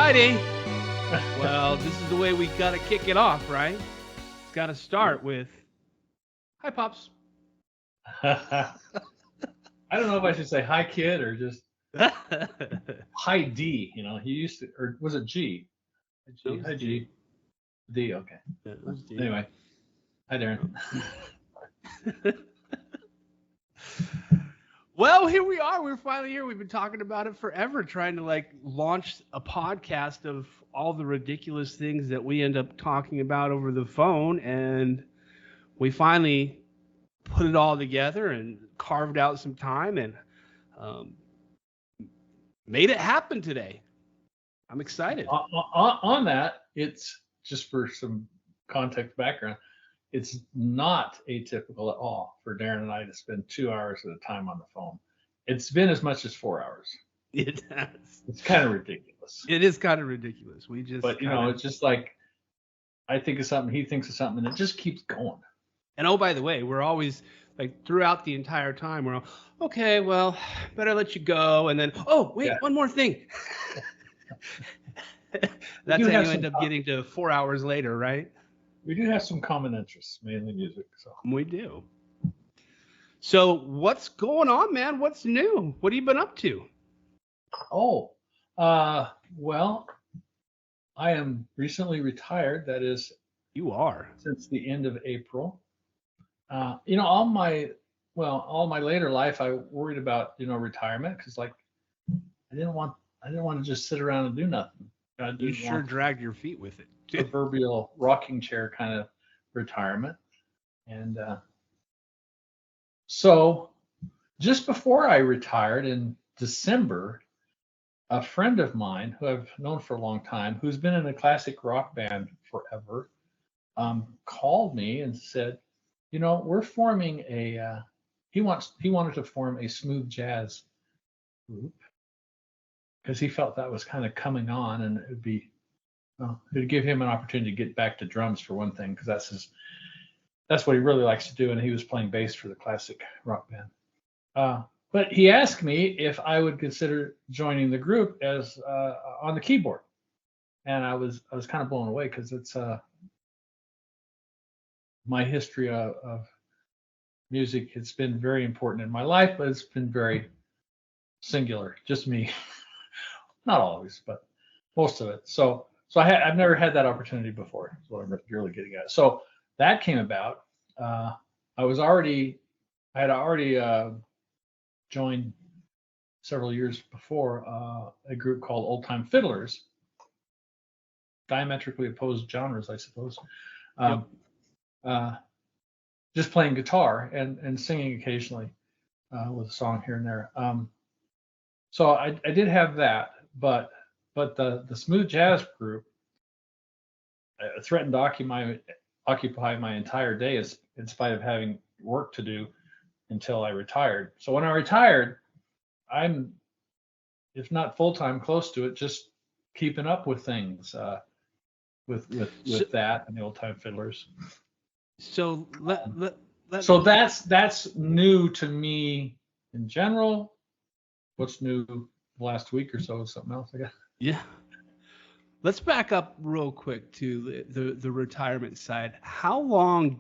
Friday. Well, this is the way we got to kick it off, right? It's got to start with, hi, Pops. I don't know if I should say hi, kid, or just hi, D. You know, he used to, or was it G? G. Hi, G. D. Okay. D. Anyway, hi, Darren. Well, here we are. We're finally here. We've been talking about it forever, trying to launch a podcast of all the ridiculous things that we end up talking about over the phone, and we finally put it all together and carved out some time and made it happen today. I'm excited. On that, it's just for some context background. It's not atypical at all for Darren and I to spend 2 hours at a time on the phone. It's been as much as 4 hours. It has. It's kind of ridiculous. It is kind of ridiculous. But it's just like I think of something, he thinks of something, and it just keeps going. And oh, by the way, we're always throughout the entire time, we're all, okay, well, better let you go. And then, oh, wait, one more thing. That's how you end up getting to 4 hours later, right? We do have some common interests, mainly music. So we do. So what's going on, man? What's new? What have you been up to? Oh, well, I am recently retired. That is, you are since the end of April. All my later life, I worried about retirement because I didn't want to just sit around and do nothing. You sure dragged your feet with it. Proverbial rocking chair kind of retirement. And so just before I retired in December, a friend of mine who I've known for a long time, who's been in a classic rock band forever, called me and said, we're forming he wanted to form a smooth jazz group because he felt that was kind of coming on, and it'd give him an opportunity to get back to drums for one thing, because that's what he really likes to do, and he was playing bass for the classic rock band. But he asked me if I would consider joining the group as on the keyboard, and I was kind of blown away because it's my history of music. It's been very important in my life, but it's been very singular, just me. Not always, but most of it. So I've never had that opportunity before. Is what I'm really getting at. So that came about. I had already joined several years before a group called Old Time Fiddlers. Diametrically opposed genres, I suppose. Just playing guitar and singing occasionally with a song here and there. So I did have that. But the smooth jazz group threatened to occupy my entire day in spite of having work to do until I retired. So when I retired, I'm, if not full-time, close to it, just keeping up with things with that and the Old Time Fiddlers. So so that's new to me in general. What's new last week or so is something else, I guess. Yeah. Let's back up real quick to the retirement side. How long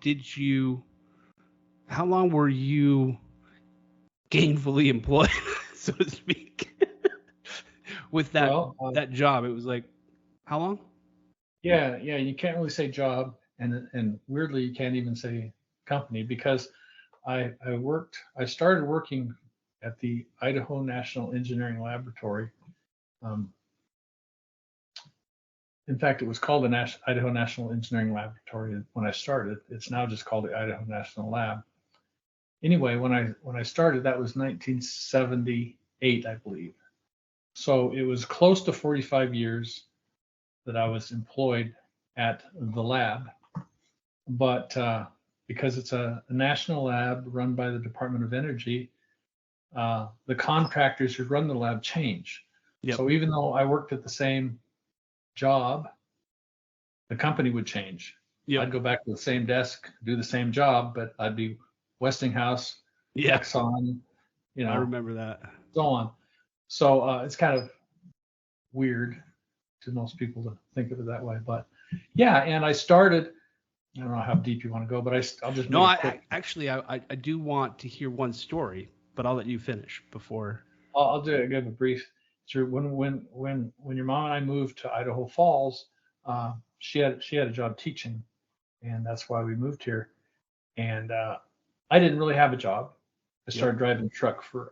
were you gainfully employed, so to speak, with that job? It was how long? Yeah, you can't really say job, and weirdly you can't even say company, because I started working at the Idaho National Engineering Laboratory. In fact, it was called the Idaho National Engineering Laboratory when I started. It's now just called the Idaho National Lab. Anyway, when I started, that was 1978, I believe. So it was close to 45 years that I was employed at the lab. But because it's a national lab run by the Department of Energy, the contractors who run the lab change. Yep. So even though I worked at the same job, the company would change. Yep. I'd go back to the same desk, do the same job, but I'd be Westinghouse, Exxon, I remember that. So on. So it's kind of weird to most people to think of it that way. But yeah, and I started. I don't know how deep you want to go, but I'll just No, make it quick. I do want to hear one story, but I'll let you finish before. I'll give a brief. Through when your mom and I moved to Idaho Falls, she had a job teaching, and that's why we moved here. And I didn't really have a job. I started driving a truck for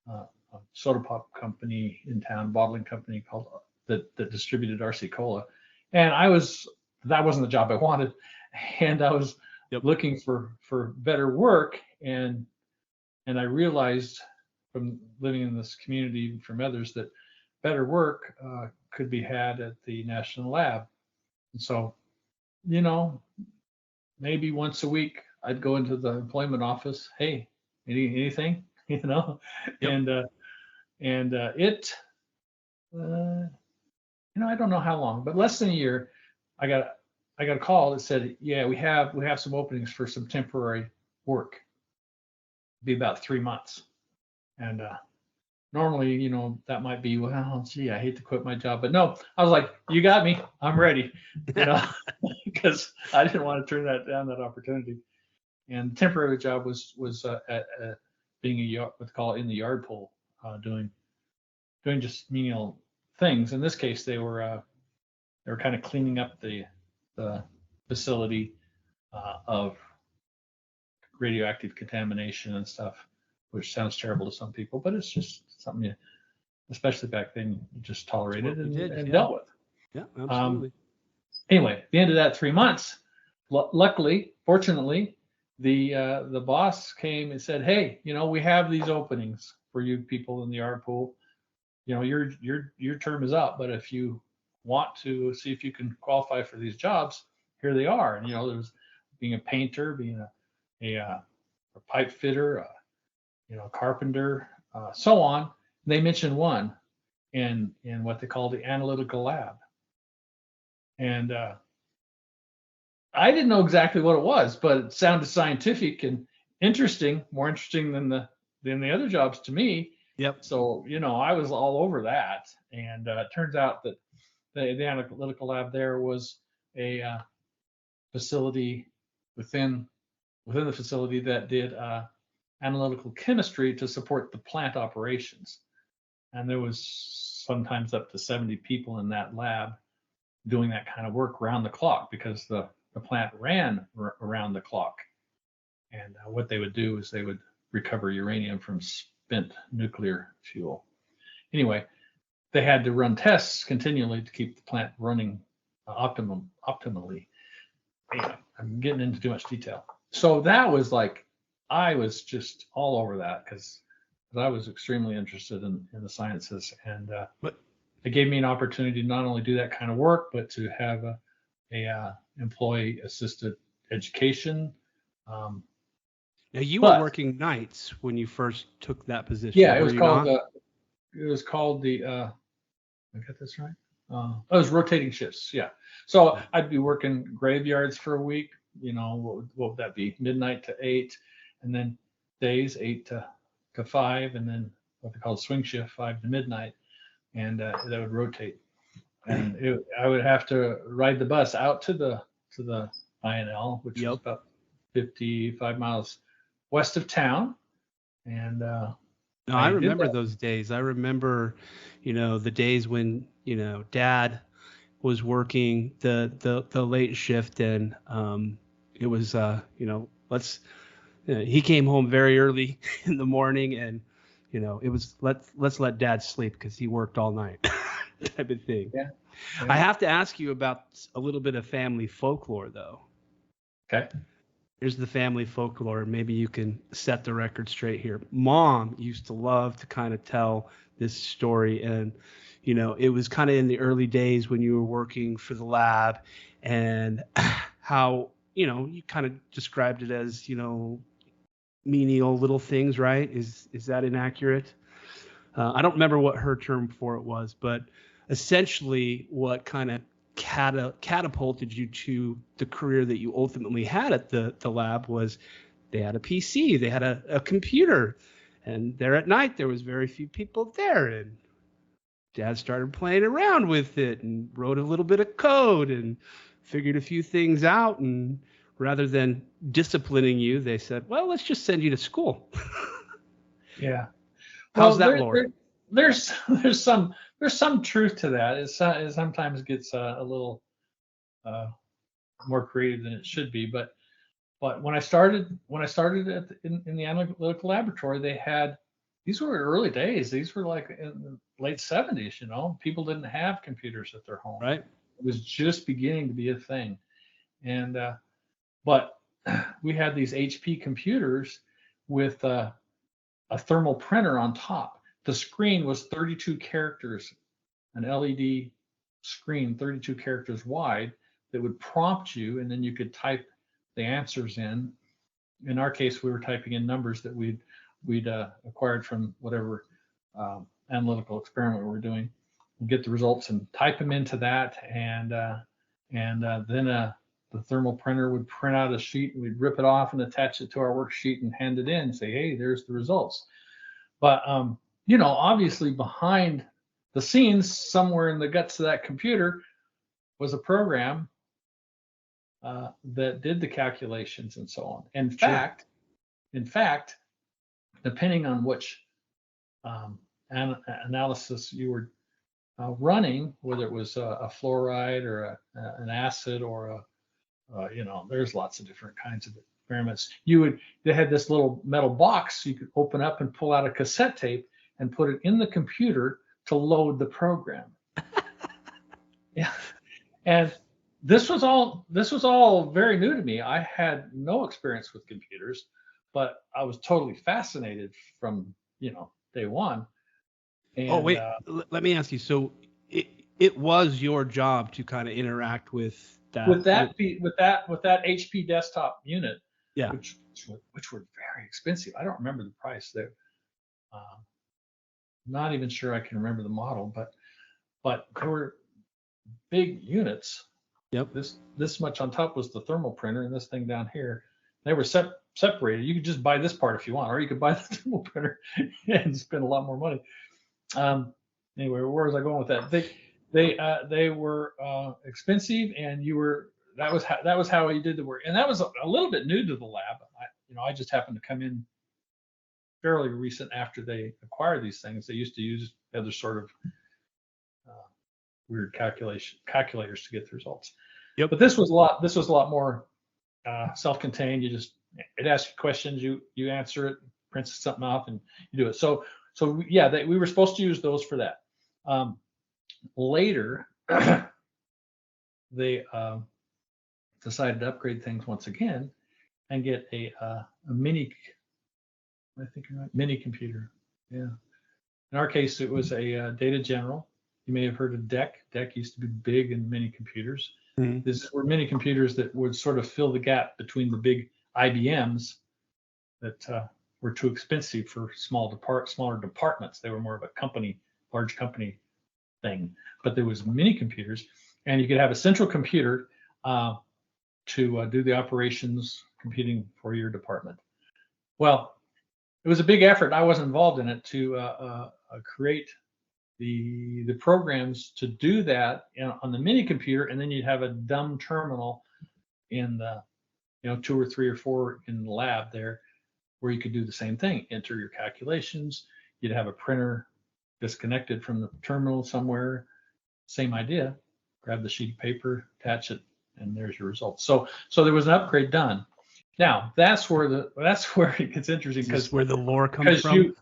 a soda pop company in town, bottling company called that distributed RC Cola, and that wasn't the job I wanted, and I was looking for better work, and I realized from living in this community from others that better work could be had at the National Lab. And so, maybe once a week I'd go into the employment office. Hey, anything, Yep. and it, I don't know how long, but less than a year, I got a call that said, yeah, we have some openings for some temporary work. It'd be about 3 months, and normally, that might be, well, gee, I hate to quit my job, but no, I was like, you got me, I'm ready, because I didn't want to turn that opportunity. And the temporary job was at being what they call in the yard pool, doing just menial things. In this case, they were kind of cleaning up the facility of radioactive contamination and stuff, which sounds terrible to some people, but it's just something you, especially back then, you just tolerated and dealt with. Yeah, absolutely. Anyway, at the end of that 3 months, fortunately, the boss came and said, hey, we have these openings for you people in the yard pool. Your term is up, but if you want to see if you can qualify for these jobs, here they are. And there was being a painter, being a pipe fitter, a carpenter, so on. They mentioned one in what they call the analytical lab, and I didn't know exactly what it was, but it sounded scientific and interesting, more interesting than the other jobs to me. Yep. So I was all over that, and it turns out that the analytical lab there was a facility within the facility that did analytical chemistry to support the plant operations. And there was sometimes up to 70 people in that lab doing that kind of work around the clock, because the plant ran around the clock. And what they would do is they would recover uranium from spent nuclear fuel. Anyway, they had to run tests continually to keep the plant running optimally. Anyway, I'm getting into too much detail. So that was like, I was just all over that because I was extremely interested in the sciences, and it gave me an opportunity to not only do that kind of work, but to have a employee assisted education. Now you were working nights when you first took that position. Yeah, it was called the. I got this right. It was rotating shifts. Yeah, so I'd be working graveyards for a week. What would that be? Midnight to 8, and then days 8 to 5, and then what they call swing shift, 5 to midnight, and that would rotate. And I would have to ride the bus out to the INL, which was about 55 miles west of town. And no, I remember those days. I remember, the days when Dad was working the late shift, and it was he came home very early in the morning, and it was let's let Dad sleep because he worked all night type of thing. Yeah. I have to ask you about a little bit of family folklore, though. Okay. Here's the family folklore. Maybe you can set the record straight here. Mom used to love to kind of tell this story, and it was kind of in the early days when you were working for the lab, and how you kind of described it as menial little things, right? Is that inaccurate? I don't remember what her term for it was, but essentially what kind of catapulted you to the career that you ultimately had at the lab was they had a PC, they had a computer, and there at night there was very few people there, and Dad started playing around with it and wrote a little bit of code and figured a few things out. And rather than disciplining you, they said, well, let's just send you to school. Yeah. How's Well, that, Lord? there's some truth to that. It sometimes gets a little uh, more creative than it should be. But when I started in the analytical laboratory, they had these were early days. These were like in the late 70s. People didn't have computers at their home. Right? It was just beginning to be a thing. And but we had these HP computers with a thermal printer on top. The screen was 32 characters, an LED screen, 32 characters wide, that would prompt you, and then you could type the answers in. In our case, we were typing in numbers that we'd acquired from whatever analytical experiment we were doing. We'd get the results and type them into that, and then the thermal printer would print out a sheet, and we'd rip it off and attach it to our worksheet and hand it in and say, hey, there's the results. But obviously behind the scenes, somewhere in the guts of that computer, was a program that did the calculations and so on. In fact, depending on which analysis you were running, whether it was a fluoride or an acid or there's lots of different kinds of experiments. They had this little metal box you could open up and pull out a cassette tape and put it in the computer to load the program. Yeah. And this was all very new to me. I had no experience with computers, but I was totally fascinated from day one. And, Oh, wait, let me ask you. So it was your job to kind of interact with that. with that HP desktop unit, Yeah. which were very expensive. I don't remember the price. They're not even sure I can remember the model, but there were big units. Yep. This much on top was the thermal printer, and this thing down here, they were separated. You could just buy this part if you want, or you could buy the thermal printer and spend a lot more money. Anyway, where was I going with that? They were expensive, and that was how you did the work, and that was a little bit new to the lab. I just happened to come in fairly recent after they acquired these things. They used to use other sort of weird calculators to get the results. Yep. But this was a lot more self-contained. It asks you questions, you answer it, prints something off, and you do it. So yeah, we were supposed to use those for that. Later, they decided to upgrade things once again and get a mini. I think you're right, mini computer. Yeah. In our case, it was a Data General. You may have heard of DEC. DEC used to be big in mini computers. Mm-hmm. These were mini computers that would sort of fill the gap between the big IBMs that were too expensive for smaller departments. They were more of a large company thing. But there was mini computers, and you could have a central computer to do the operations computing for your department. Well, it was a big effort. I wasn't involved in it to create the programs to do that on the mini computer, and then you'd have a dumb terminal in the 2 or 3 or 4 in the lab there where you could do the same thing, enter your calculations. You'd have a printer disconnected from the terminal somewhere, same idea, grab the sheet of paper, attach it, and there's your results. So there was an upgrade done. Now that's where it gets interesting, because where the lore comes from.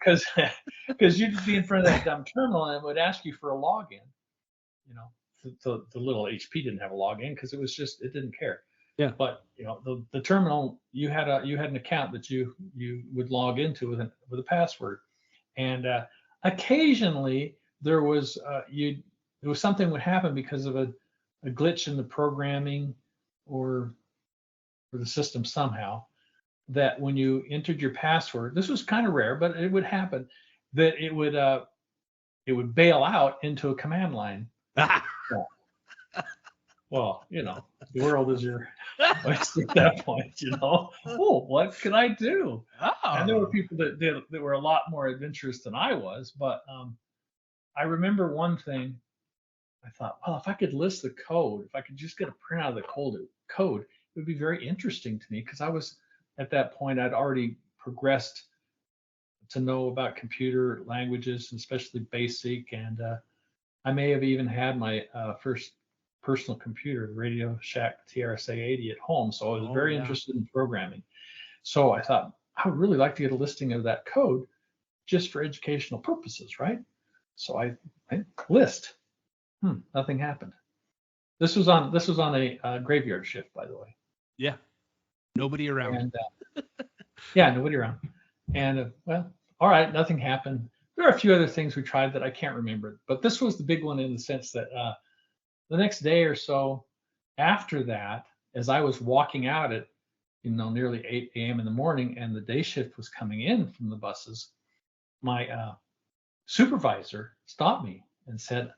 Because you'd be in front of that dumb terminal and it would ask you for a login. The little HP didn't have a login because it didn't care. Yeah. But the terminal, you had an account that you would log into with a password, and occasionally there was something would happen because of a glitch in the programming or the system somehow, that when you entered your password, this was kind of rare, but it would happen, that it would bail out into a command line. Well, the world is your oyster at that point, Oh, what can I do? Oh. And there were people that were a lot more adventurous than I was, but I remember one thing. I thought, well, if I could list the code, if I could just get a printout of the code, it would be very interesting to me, because I was at that point, I'd already progressed to know about computer languages, especially BASIC, and I may have even had my first personal computer, the Radio Shack TRSA-80 at home. So I was very interested in programming. So I thought, I would really like to get a listing of that code just for educational purposes, right? So I list. Nothing happened. This was on a graveyard shift, by the way. Yeah. Nobody around. And yeah, nobody around. And well, all right, nothing happened. There are a few other things we tried that I can't remember, but this was the big one in the sense that the next day or so after that, as I was walking out at nearly 8 a.m. in the morning, and the day shift was coming in from the buses, my supervisor stopped me and said,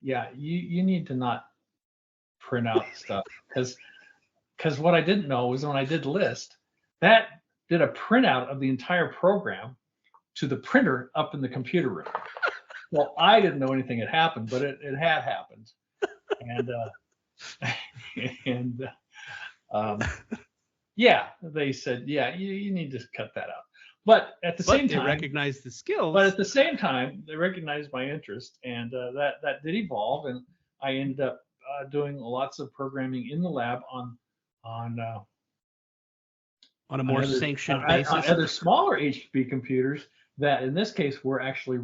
yeah, you need to not print out stuff, because what I didn't know was when I did list, that did a printout of the entire program to the printer up in the computer room. Well, I didn't know anything had happened, but it had happened. And yeah, they said, yeah, you need to cut that out. But at the same time, they recognized the skills. But at the same time, they recognized my interest, and that did evolve, and I ended up doing lots of programming in the lab on a more sanctioned basis, on other smaller HP computers that, in this case, were actually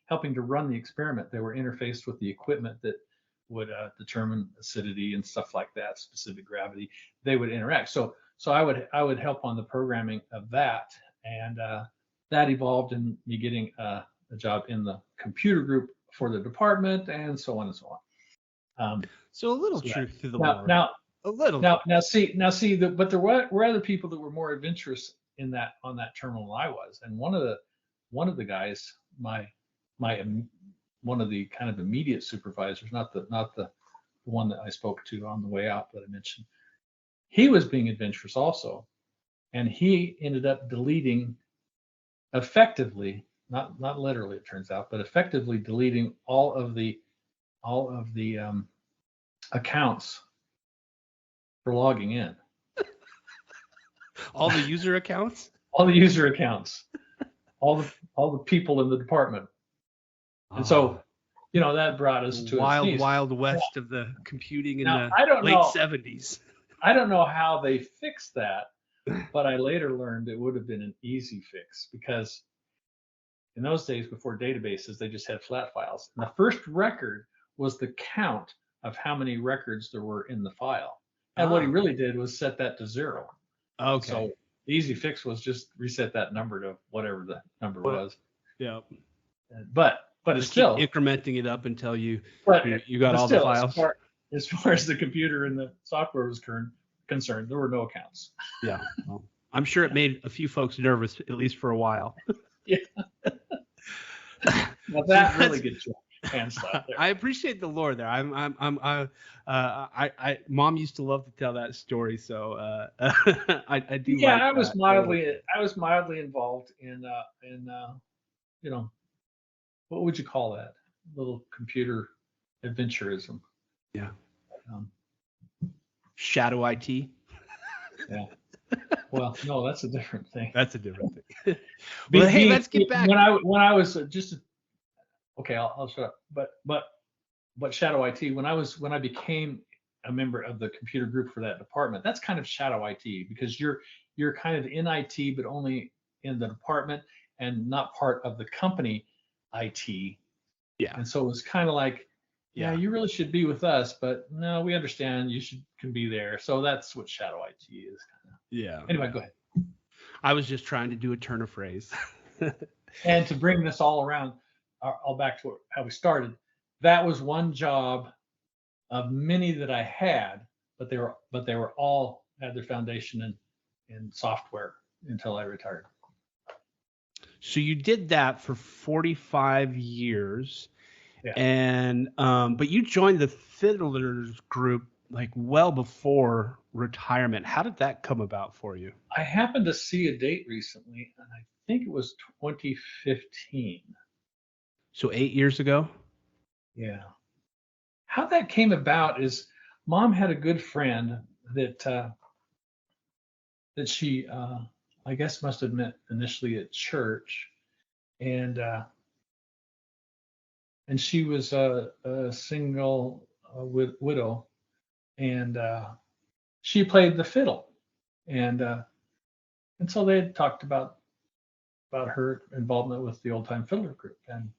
helping to run the experiment. They were interfaced with the equipment that would determine acidity and stuff like that, specific gravity. They would interact. So I would help on the programming of that, and that evolved in me getting a job in the computer group for the department, and so on and so on. So a little truth to the lore. Now, a little. Now see. But there were other people that were more adventurous on that terminal than I was, and one of the guys, one of the kind of immediate supervisors, not the one that I spoke to on the way out that I mentioned, he was being adventurous also, and he ended up deleting effectively, not literally, it turns out, but effectively deleting all of the accounts for logging in. All the user accounts? All the user accounts. All the people in the department. And so, that brought us to wild west of the computing in the late 70s. I don't know how they fixed that, but I later learned it would have been an easy fix, because in those days, before databases, they just had flat files. And the first record was the count of how many records there were in the file. And what he really did was set that to 0. Okay. So the easy fix was just reset that number to whatever the number was. Yeah. But it's still incrementing it up until you got all the files. As far as the computer and the software was concerned, there were no accounts. Yeah. Well, I'm sure it made a few folks nervous, at least for a while. Yeah. Well, that really gets you hands there. I appreciate the lore there. Mom used to love to tell that story, so I do. Yeah, like I was mildly involved in what would you call that? Little computer adventurism. Yeah. Shadow IT. Yeah. Well, no, that's a different thing. That's a different thing. Well, hey, let's get back. When I was okay, I'll shut up. But Shadow IT, when I became a member of the computer group for that department, that's kind of Shadow IT, because you're kind of in IT, but only in the department and not part of the company IT. Yeah. And so it was kind of like, yeah, you really should be with us, but no, we understand you can be there. So that's what Shadow IT is kind of. Yeah. Anyway, go ahead. I was just trying to do a turn of phrase. And to bring this all around, all back to how we started, that was one job of many that I had, but they were all had their foundation in software until I retired. So you did that for 45 years. Yeah. And but you joined the Fiddlers group like well before retirement. How did that come about for you? I happened to see a date recently, and I think it was 2015. So 8 years ago. Yeah. How that came about is Mom had a good friend that she I guess must have met initially at church, and she was a single widow, and she played the fiddle, and so they had talked about her involvement with the Old Time Fiddler group, and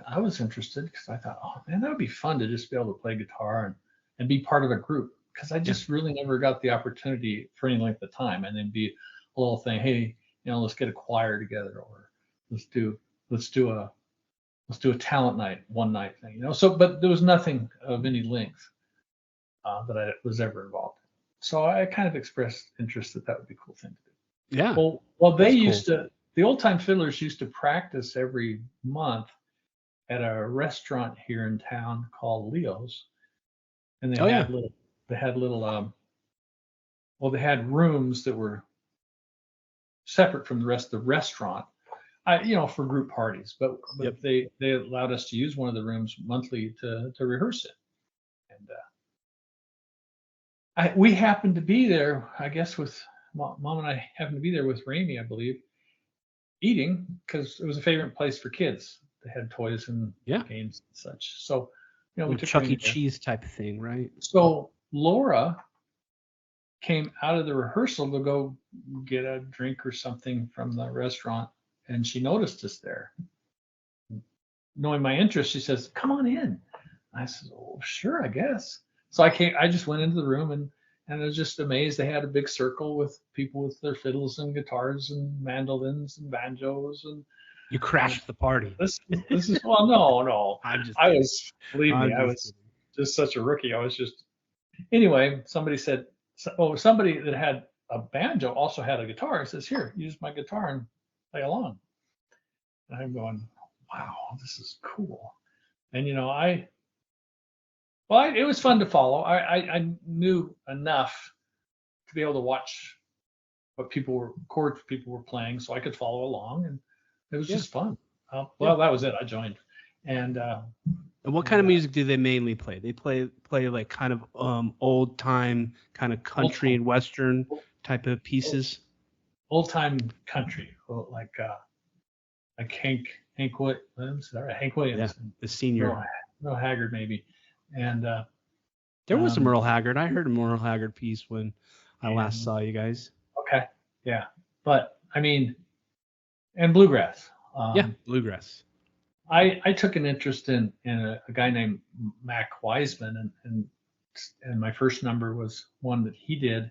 I was interested because I thought, oh man, that would be fun to just be able to play guitar and be part of a group, because I Yeah. just really never got the opportunity for any length of time, and then be a little thing, hey, let's get a choir together, or let's do let's do a talent night, one night thing, So, but there was nothing of any length that I was ever involved in. So I kind of expressed interest that would be a cool thing to do. Yeah. Well, That's cool. the Old Time Fiddlers used to practice every month at a restaurant here in town called Leo's, and Oh yeah. they had rooms that were separate from the rest of the restaurant, for group parties, but Yep. they allowed us to use one of the rooms monthly to rehearse it, and we happened to be there, I guess, with Mom, and I happened to be there with Ramey, I believe, eating, because it was a favorite place for kids. They had toys and Yeah. games and such. So, we Little took Chuck E. Ramey there. Cheese type of thing, right? So Laura came out of the rehearsal to go get a drink or something from the restaurant, and she noticed us there. Knowing my interest, she says, "Come on in." I said, "Oh, sure, I guess." So I just went into the room, and I was just amazed. They had a big circle with people with their fiddles and guitars and mandolins and banjos, and You crashed the party. this is well, no. I'm just I kidding. was, believe me, I'm I just was kidding. just such a rookie. I was just anyway. Somebody said, somebody that had a banjo also had a guitar. It says, "Here, use my guitar and play along." And I'm going, "Wow, this is cool." And it was fun to follow. I knew enough to be able to watch what chords people were playing, so I could follow along, and it was Yeah. just fun. Yeah. That was it. I joined, and And what kind of music do they mainly play? They play like kind of old time, kind of country and western type of pieces. old time country, like Hank Williams, all right, Hank Williams, Yeah. The senior. Merle Haggard maybe, and There was a Merle Haggard. I heard a Merle Haggard piece when I last saw you guys. okay, yeah, but I mean, and bluegrass. Yeah, bluegrass. I took an interest in a guy named Mac Wiseman, and my first number was one that he did.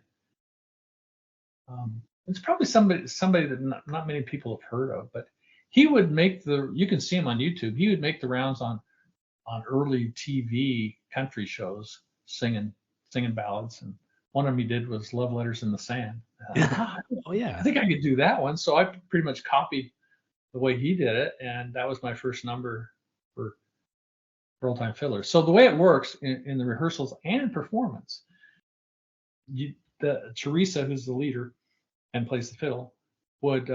It's probably somebody that not many people have heard of, but he would make you can see him on YouTube. He would make the rounds on early TV country shows singing ballads, and one of them he did was Love Letters in the Sand. Oh yeah. I think I could do that one, so I pretty much copied the way he did it, and that was my first number for Old Time Fiddler. So the way it works in the rehearsals and performance, Teresa, who's the leader and plays the fiddle, would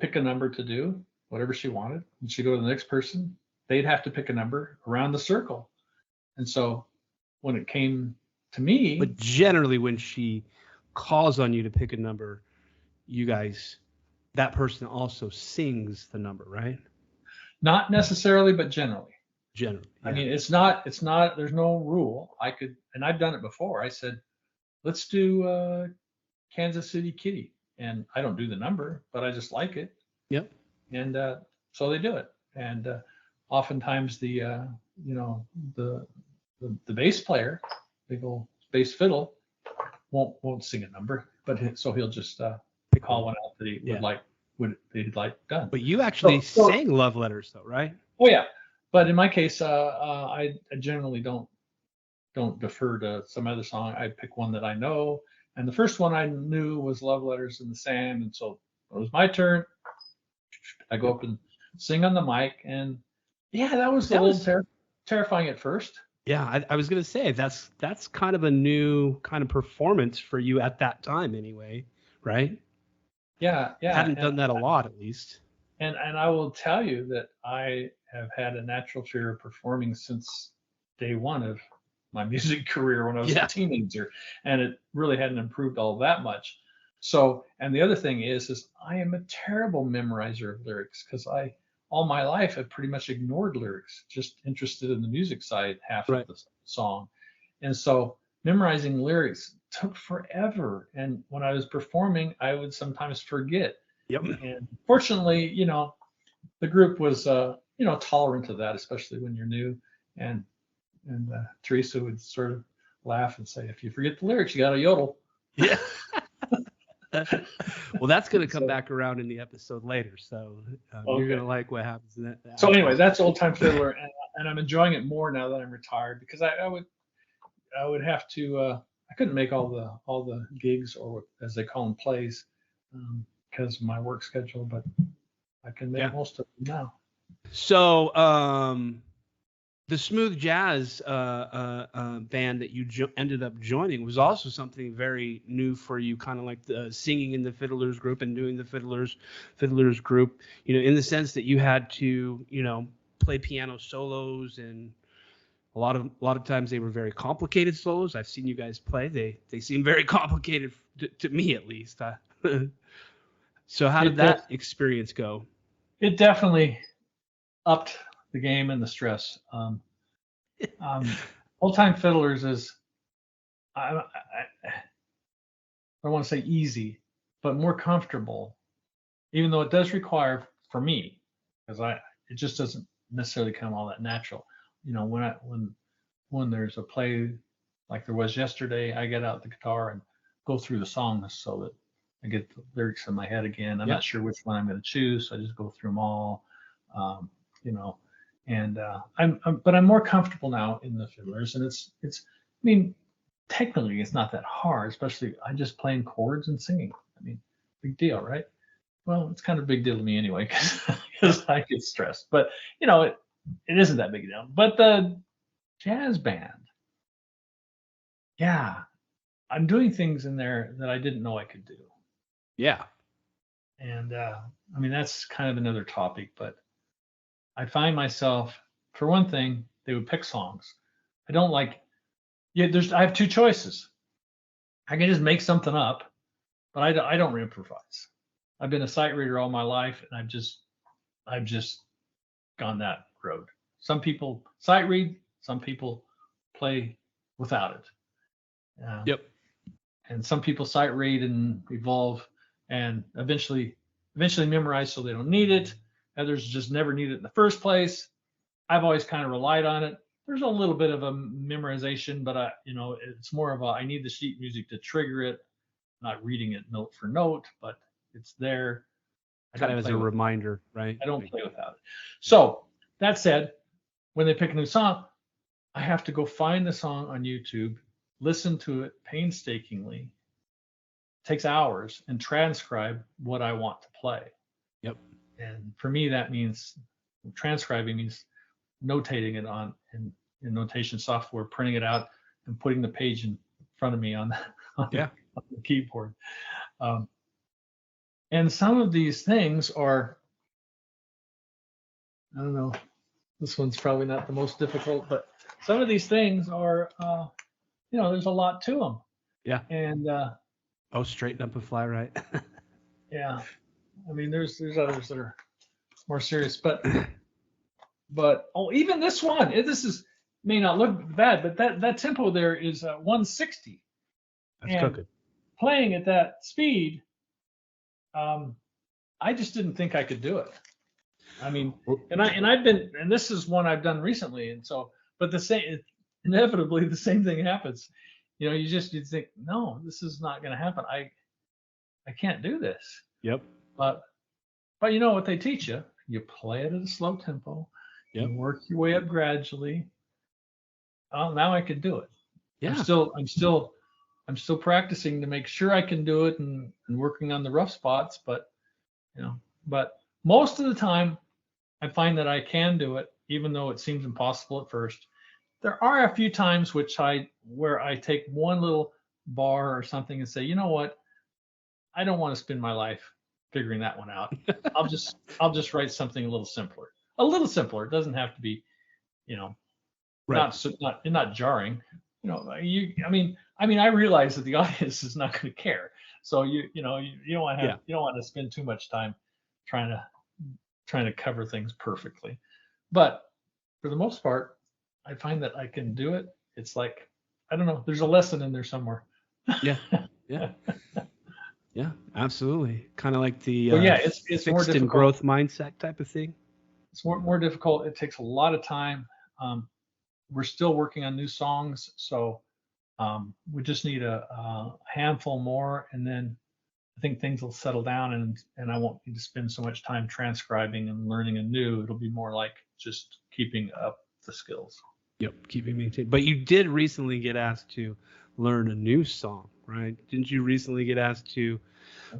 pick a number to do whatever she wanted, and she'd go to the next person. They'd have to pick a number around the circle, and so when it came to me, but generally when she calls on you to pick a number, that person also sings the number, right? not necessarily, but generally. Generally. Yeah. I mean, it's not, there's no rule. And I've done it before. I said, let's do Kansas City Kitty. And I don't do the number, but I just like it. Yep. And so they do it. And oftentimes the bass player, big old bass fiddle, won't sing a number, but so he'll just call one out that he would like done. But you actually sang Love Letters, though, right? Oh yeah, but in my case, I generally don't defer to some other song. I pick one that I know, and the first one I knew was Love Letters in the Sand, and so it was my turn. I go up and sing on the mic, and yeah, that was a little terrifying at first. Yeah, I was gonna say that's kind of a new kind of performance for you at that time, anyway, right? Yeah. Hadn't done that a lot, at least. And I will tell you that I have had a natural fear of performing since day one of my music career when I was a Yeah. teenager, and it really hadn't improved all that much. So, and the other thing is I am a terrible memorizer of lyrics because I all my life have pretty much ignored lyrics, just interested in the music side half of Right. the song. And so memorizing lyrics took forever. And when I was performing, I would sometimes forget. Yep. And fortunately, the group was, tolerant of that, especially when you're new. And Teresa would sort of laugh and say, if you forget the lyrics, you got to yodel. Yeah. Well, that's going to come So, back around in the episode later. So you're okay. going to like what happens in that. So anyway, that's Old Time Fiddler, and I'm enjoying it more now that I'm retired because I would have to I couldn't make all the gigs or as they call them plays because of my work schedule, but I can make Yeah. most of them now. So the smooth jazz band that you ended up joining was also something very new for you, kind of like the singing in the fiddlers group and doing the fiddlers group, in the sense that you had to, play piano solos, and a lot of times they were very complicated solos. I've seen you guys play. They seem very complicated to me, at least. So how did that experience go? It definitely upped the game and the stress. Old Time Fiddlers is I don't want to say easy, but more comfortable, even though it does require for me, because it just doesn't necessarily come all that natural. When there's a play like there was yesterday, I get out the guitar and go through the songs so that I get the lyrics in my head again. I'm not sure which one I'm going to choose, so I just go through them all, and but I'm more comfortable now in the fiddlers, and it's I mean, technically it's not that hard, especially I'm just playing chords and singing. I mean, big deal, right? Well, it's kind of a big deal to me anyway because I get stressed, but it isn't that big a deal. But the jazz band, yeah, I'm doing things in there that I didn't know I could do. Yeah. And I mean, that's kind of another topic, but I find myself, for one thing, they would pick songs. I don't like, I have two choices. I can just make something up, but I don't improvise. I've been a sight reader all my life, and I've just gone that road. Some people sight read, some people play without it. Yep. And some people sight read and evolve and eventually memorize so they don't need it. Others just never need it in the first place. I've always kind of relied on it. There's a little bit of a memorization, but it's more of I need the sheet music to trigger it, not reading it note for note, but it's there. Kind of as a reminder, right? I don't play without it. So that said, when they pick a new song, I have to go find the song on YouTube, listen to it painstakingly. It takes hours, and transcribe what I want to play. Yep. And for me, that means transcribing means notating it in notation software, printing it out, and putting the page in front of me on the keyboard. And some of these things are, I don't know, this one's probably not the most difficult, but some of these things are, there's a lot to them. Yeah. And straighten up and fly right. Yeah. I mean, there's others that are more serious, but even this one, may not look bad, but that tempo there is 160. That's cooking. Playing at that speed, I just didn't think I could do it. I mean, and this is one I've done recently, and so, but inevitably the same thing happens. You think, no, this is not going to happen. I can't do this. Yep. But you know what they teach you? You play it at a slow tempo. Yep. You work your way up gradually. Oh, now I can do it. Yeah. I'm still practicing to make sure I can do it and working on the rough spots. But most of the time, I find that I can do it, even though it seems impossible at first. There are a few times where I take one little bar or something and say, you know what? I don't want to spend my life figuring that one out. I'll just write something a little simpler. A little simpler. It doesn't have to be, you know, Right. not jarring. You know, I realize that the audience is not going to care. So you don't want to Yeah. you don't want to spend too much time trying to cover things perfectly. But for the most part, I find that I can do it. It's like, I don't know, there's a lesson in there somewhere. Yeah. Yeah. Yeah. Absolutely. Kind of like the So yeah, it's more fixed and difficult. growth mindset type of thing. It's more difficult. It takes a lot of time. We're still working on new songs, so we just need a handful more, and then I think things will settle down, and I won't need to spend so much time transcribing and learning anew. It'll be more like just keeping up the skills. Yep. Keeping maintained. But you did recently get asked to learn a new song, right? Didn't you recently get asked to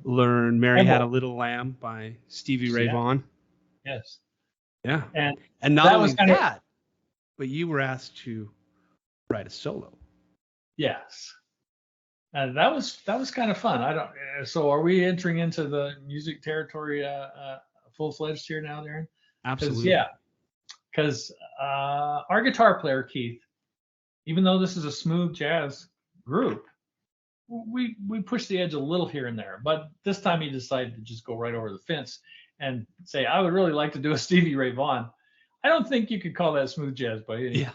learn "Mary Had a Emerald, Little Lamb" by Stevie Ray yeah, Vaughan? yes, Yeah. and And not that was only kind of that, but you were asked to write a solo. yes, and that was kind of fun. I don't. So are we entering into the music territory full fledged here now, Darren? Because Absolutely. yeah, because our guitar player Keith, even though this is a smooth jazz group, we push the edge a little here and there. But this time he decided to just go right over the fence and say, I would really like to do a Stevie Ray Vaughan. I don't think you could call that smooth jazz by any Yeah.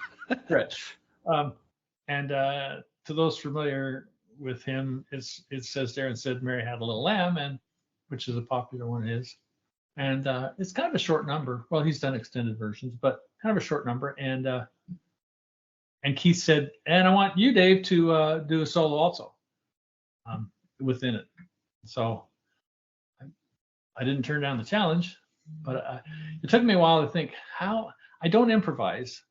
stretch. And to those familiar with him, it says there and said Mary Had a Little Lamb, and which is a popular one of his. And it's kind of a short number. Well, he's done extended versions, but kind of a short number. And Keith said, and I want you, Dave, to do a solo also within it. So I didn't turn down the challenge, but it took me a while to think how I don't improvise.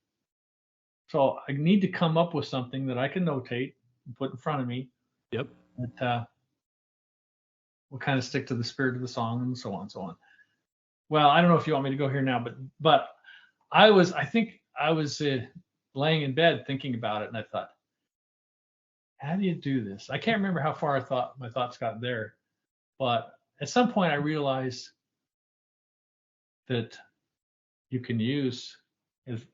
So I need to come up with something that I can notate and put in front of me Yep. that will kind of stick to the spirit of the song and so on and so on. Well, I don't know if you want me to go here now, but I think I was laying in bed thinking about it, and I thought, how do you do this? I can't remember how far I thought my thoughts got there, but at some point I realized that you can use, if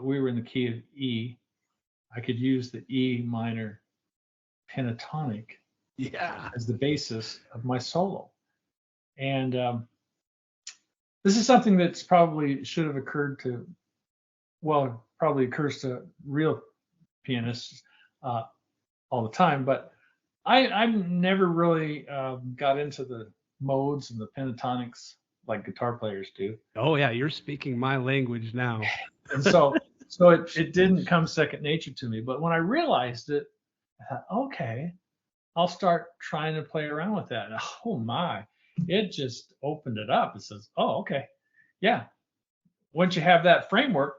we were in the key of E, I could use the E minor pentatonic Yeah. as the basis of my solo. And this is something that's probably should have occurred to, well, probably occurs to real pianists all the time, but I've never really got into the modes and the pentatonics like guitar players do. Oh yeah, you're speaking my language now. And so it didn't come second nature to me. But when I realized it, I thought, okay, I'll start trying to play around with that. And oh my, it just opened it up. It says, oh, okay, yeah. Once you have that framework,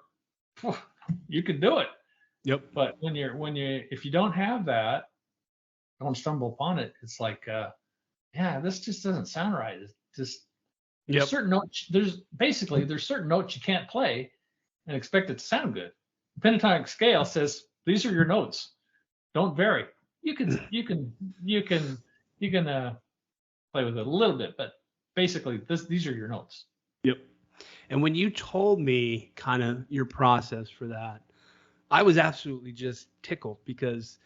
you can do it. Yep. But if you don't have that, don't stumble upon it. It's like, yeah, this just doesn't sound right. It's just there's Yep. certain notes. There's certain notes you can't play and expect it to sound good. The pentatonic scale says these are your notes. Don't vary. You can play with it a little bit, but basically these are your notes. Yep. And when you told me kind of your process for that, I was absolutely just tickled because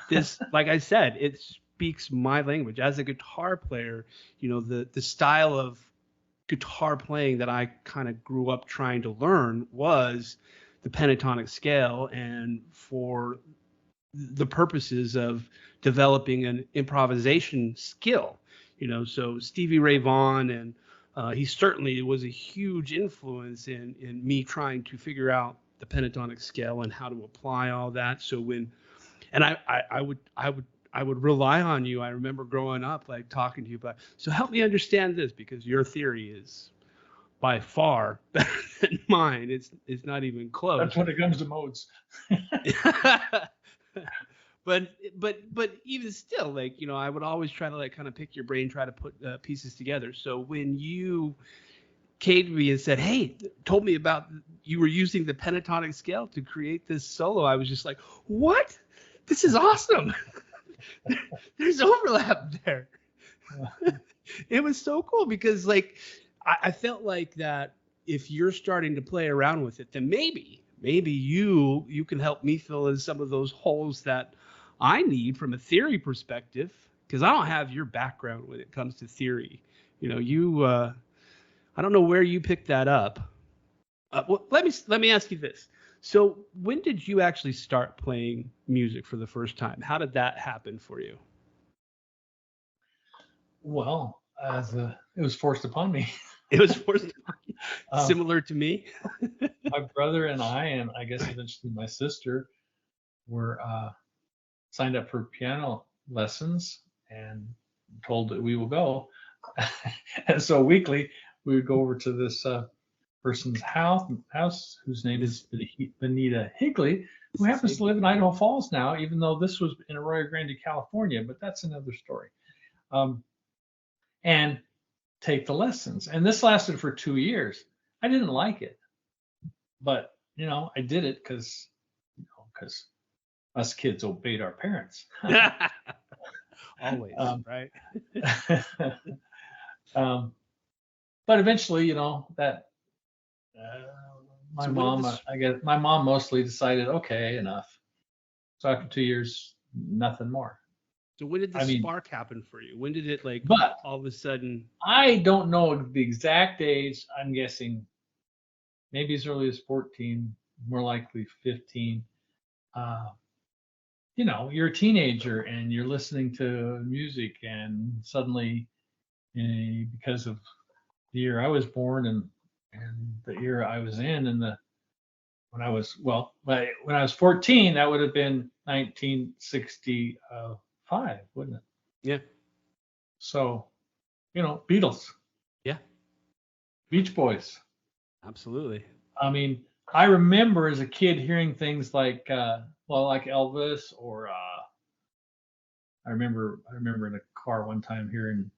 this, like I said, it speaks my language. As a guitar player, the style of guitar playing that I kind of grew up trying to learn was the pentatonic scale, and for the purposes of developing an improvisation skill, so Stevie Ray Vaughan, and he certainly was a huge influence in me trying to figure out the pentatonic scale and how to apply all that. So I would rely on you. I remember growing up, like talking to you about, so help me understand this, because your theory is by far better than mine. It's not even close. That's when it comes to modes. But even still, like, I would always try to like kind of pick your brain, try to put pieces together. So when you came to me and said, hey, told me about you were using the pentatonic scale to create this solo, I was just like, what? This is awesome. There's overlap there. It was so cool because like I felt like that if you're starting to play around with it, then maybe you can help me fill in some of those holes that I need from a theory perspective because I don't have your background when it comes to theory. You know, you I don't know where you picked that up. Well, let me ask you this. So, when did you actually start playing music for the first time? How did that happen for you? Well, it was forced upon me. It was forced Um, similar to me. my brother and I guess eventually my sister were signed up for piano lessons and told that we will go. And so weekly we would go over to this person's house whose name is Benita Higley, who happens to live in Idaho Falls now, even though this was in Arroyo Grande, California, but that's another story. Um, and take the lessons. And this lasted for 2 years. I didn't like it, but I did it because us kids obeyed our parents. Always, um, right? um, but eventually, that my So when did mom, this? I guess my mom mostly decided, okay, enough. So after 2 years, nothing more. So when did the I mean, spark happen for you? When did it like but all of a sudden? I don't know the exact age. I'm guessing maybe as early as 14, more likely 15. Uh, you're a teenager and you're listening to music, and suddenly, because of the year I was born and the era I was in, and when I was when I was 14, that would have been 1965, wouldn't it? Yeah, So, Beatles, yeah, Beach Boys. absolutely. I mean, I remember as a kid hearing things like, like Elvis, or I remember in a car one time hearing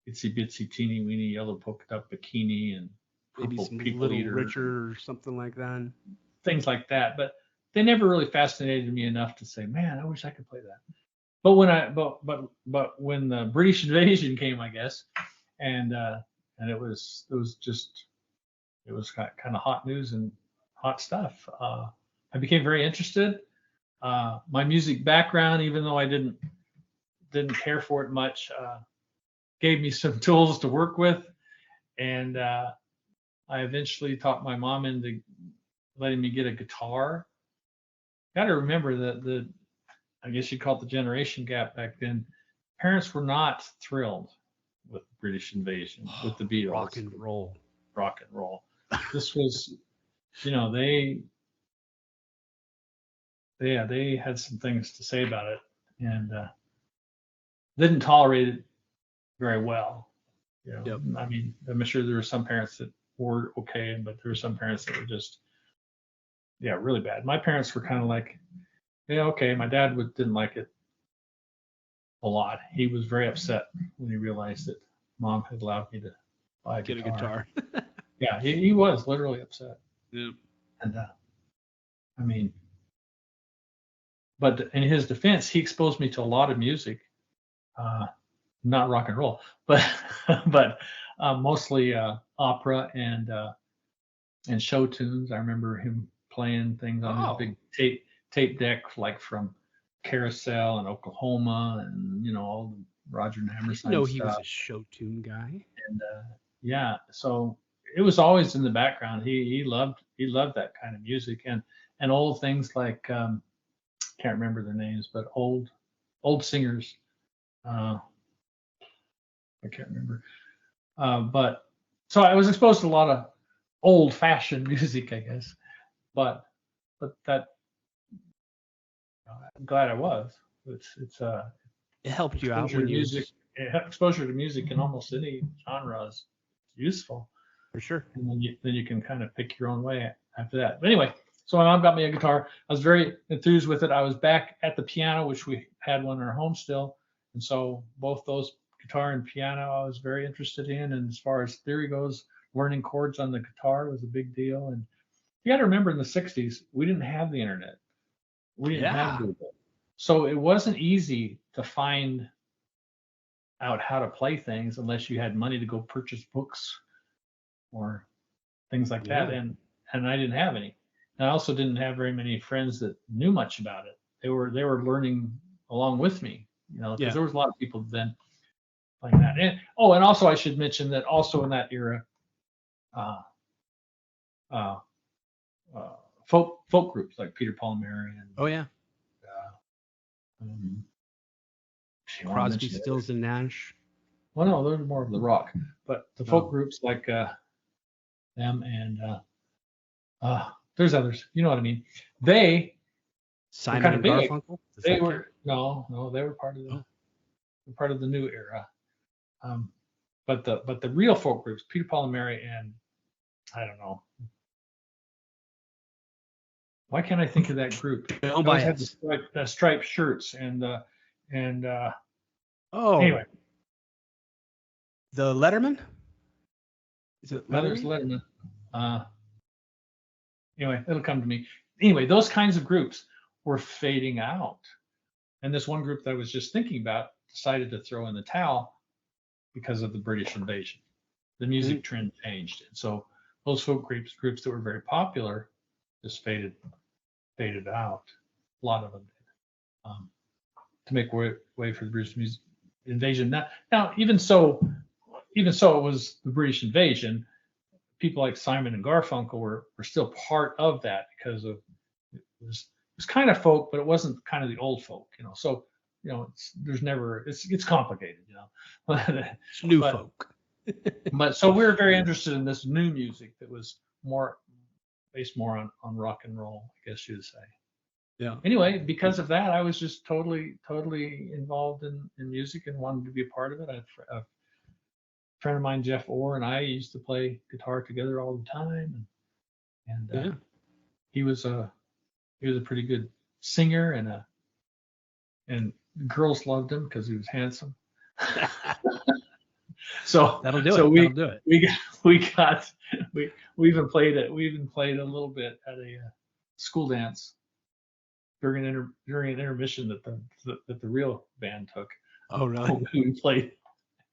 Itsy Bitsy Teeny Weeny Yellow Polka Dot Bikini and Maybe Purple some People Little Eater, Richard or something like that. things like that. But they never really fascinated me enough to say, man, I wish I could play that. But when the British invasion came, I guess, and it was kind of hot news and hot stuff. I became very interested. My music background, even though I didn't care for it much, gave me some tools to work with, and I eventually talked my mom into letting me get a guitar. Got to remember that I guess you'd call it the generation gap back then. Parents were not thrilled with British invasion, with the Beatles, Rock and roll. rock and roll. This was, they they had some things to say about it, and didn't tolerate it very well. Yep. I mean, I'm sure there were some parents that were okay, but there were some parents that were just, yeah, really bad. My parents were kind of like, yeah, okay. My dad didn't like it a lot. He was very upset when he realized that mom had allowed me to buy a Get a guitar. guitar. Yeah, he was literally upset. Yep. And I mean, but in his defense, he exposed me to a lot of music, uh, not rock and roll, but but mostly opera and show tunes. I remember him playing things on his Oh, big tape deck, like from Carousel and Oklahoma, and all the Roger and I didn't Hammerstein know he stuff. was a show tune guy. And yeah, so it was always in the background. He loved that kind of music, and old things like, can't remember their names, but old singers. Uh, I can't remember. But so I was exposed to a lot of old fashioned music, I guess. But that, I'm glad I was. It's It helped you out exposure when to you music. Exposure to music in almost any genre is useful, for sure. and then you can kind of pick your own way after that. But anyway, so my mom got me a guitar. I was very enthused with it. I was back at the piano, which we had one in our home still, and so both those, guitar and piano, I was very interested in. And as far as theory goes, learning chords on the guitar was a big deal. And you got to remember, in the '60s, we didn't have the internet. We didn't have Yeah. Google. So it wasn't easy to find out how to play things unless you had money to go purchase books or things like that. Yeah. And I didn't have any. And I also didn't have very many friends that knew much about it. They were learning along with me, because Yeah. there was a lot of people then playing that. And also I should mention that also in that era, uh, uh, uh, folk groups like Peter Paul and Mary and Oh yeah. um, if you want to Crosby, mention it. Stills, and Nash. Well, no, those are more of the rock, but the folk Oh. groups like them and there's others. You know what I mean? They were Simon kind of and big. Garfunkel. Does They that count? were no, they were Oh. part of the new era. Um, but the real folk groups, Peter Paul and Mary, and I don't know. Why can't I think of that group? They Don't always buy had us. the striped shirts and Oh, anyway, the Letterman. Is it others Letterman? Letterman. Anyway, it'll come to me. Anyway, those kinds of groups were fading out. And this one group that I was just thinking about decided to throw in the towel because of the British invasion. The music trend changed. And so those folk groups that were very popular just faded out. A lot of them did. To make way for the British music invasion. Now, even so, it was the British invasion. People like Simon and Garfunkel were still part of that because of it was kind of folk, but it wasn't kind of the old folk, So it's complicated, It's new but, folk. but so we were very interested in this new music that was based more on rock and roll, I guess you'd say. Yeah. Anyway, because of that, I was just totally involved in music and wanted to be a part of it. A friend of mine, Jeff Orr, and I used to play guitar together all the time, and Yeah. he was a pretty good singer, and girls loved him because he was handsome. So That'll do so it. we That'll do it. we even played it. We even played a little bit at a school dance during an intermission that the real band took. Oh, really? We played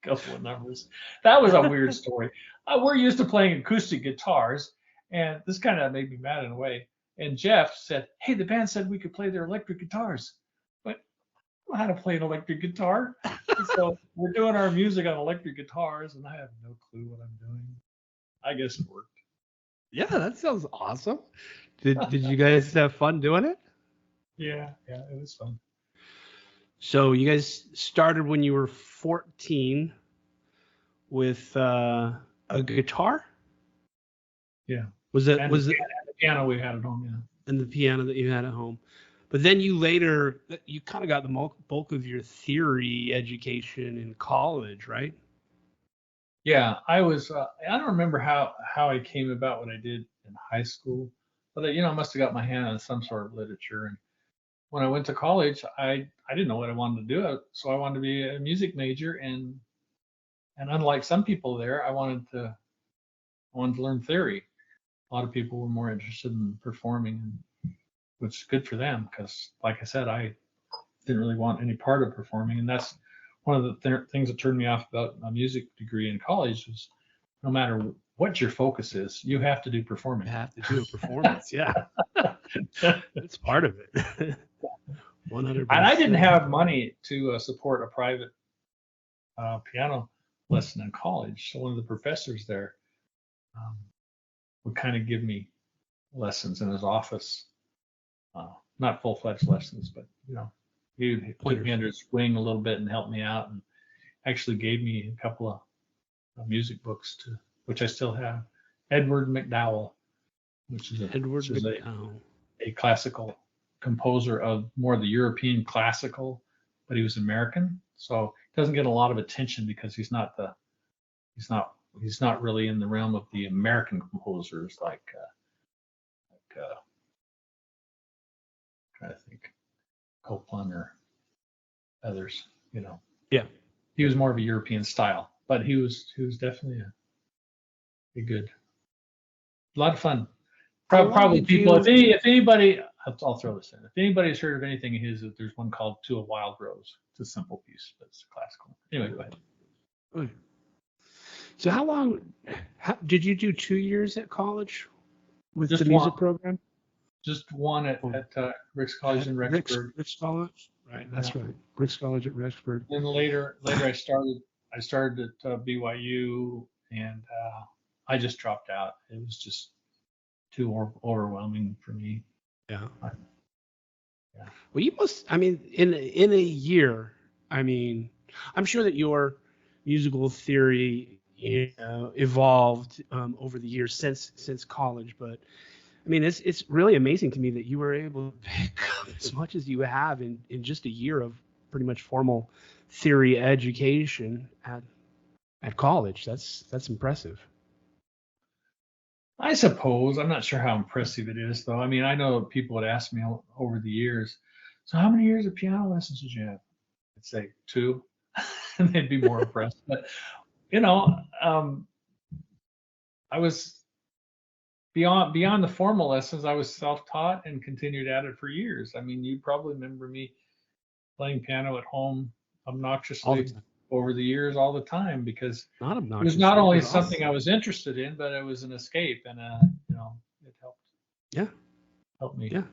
a couple of numbers. That was a weird story. We're used to playing acoustic guitars, and this kind of made me mad in a way. And Jeff said, "Hey, the band said we could play their electric guitars, but I don't know how to play an electric guitar." So we're doing our music on electric guitars, and I have no clue what I'm doing. I guess it worked. Yeah, that sounds awesome. Did you guys have fun doing it? Yeah, it was fun. So you guys started when you were 14 with a guitar? Yeah. Was it And the piano we had at home? Yeah. And the piano that you had at home? But then you kind of got the bulk of your theory education in college, right? Yeah, I was. I don't remember how I came about what I did in high school, but I must have got my hand on some sort of literature. And when I went to college, I didn't know what I wanted to do, so I wanted to be a music major. And unlike some people there, I wanted to learn theory. A lot of people were more interested in performing, which is good for them because, like I said, I didn't really want any part of performing, and that's one of the things that turned me off about a music degree in college was no matter what your focus is, you have to do performing. You have to do a performance, yeah. That's part of it. 100%. And I didn't have money to support a private piano lesson in college, so one of the professors there would kind of give me lessons in his office, not full-fledged lessons, but he would put me under his wing a little bit and help me out, and actually gave me a couple of music books which I still have. Edward McDowell, which is a classical composer of more the European classical, but he was American, so he doesn't get a lot of attention because he's not really in the realm of the American composers like trying to think, Copland or others. Yeah. He was more of a European style, but he was definitely a good, a lot of fun. Probably people. If anybody, I'll throw this in. If anybody's heard of anything of his, there's one called "To a Wild Rose." a simple piece, but it's classical. Anyway, go ahead. Okay. So how did you do 2 years at college with Just the one, music program? just one at, Oh, Rick's College at in Rexburg. Rick's College? Right, Yeah. that's right. Rick's College at Rexburg. Then later I started at BYU, and I just dropped out. It was just too overwhelming for me. Yeah. Yeah. Well, you must. I mean, in a year, I mean, I'm sure that your musical theory, evolved over the years since college. But I mean, it's really amazing to me that you were able to pick up as much as you have in just a year of pretty much formal theory education at college. That's impressive. I suppose. I'm not sure how impressive it is, though. I mean, I know people would ask me over the years, so how many years of piano lessons did you have? I'd say 2, and they'd be more impressed. But, you know, I was beyond the formal lessons. I was self-taught and continued at it for years. I mean, you probably remember me playing piano at home All the obnoxiously time. over the years all the time because Not it was obnoxiously. not It only was something awesome. I was interested in, but it was an escape, and it Yeah. helped me. Yeah.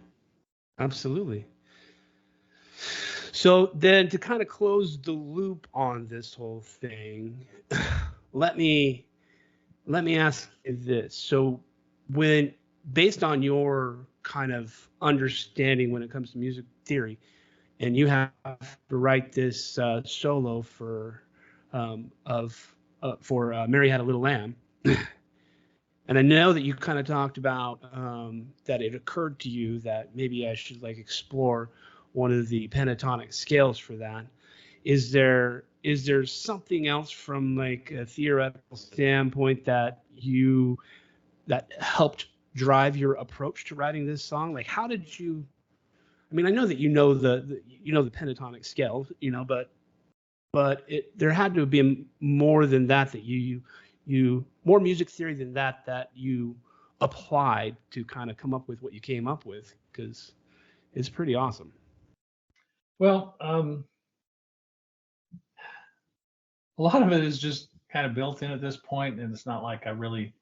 Absolutely. So then to kind of close the loop on this whole thing, let me ask you this. So when based on your kind of understanding when it comes to music theory, and you have to write this solo for Mary Had a Little Lamb, and I know that you kind of talked about that it occurred to you that maybe I should like explore one of the pentatonic scales for that. Is there something else from like a theoretical standpoint that helped drive your approach to writing this song? Like, how did you? I mean, I know that you know the pentatonic scale, but there had to be more than that you more music theory than that you applied to kind of come up with what you came up with, because it's pretty awesome. Well, a lot of it is just kind of built in at this point, and it's not like I really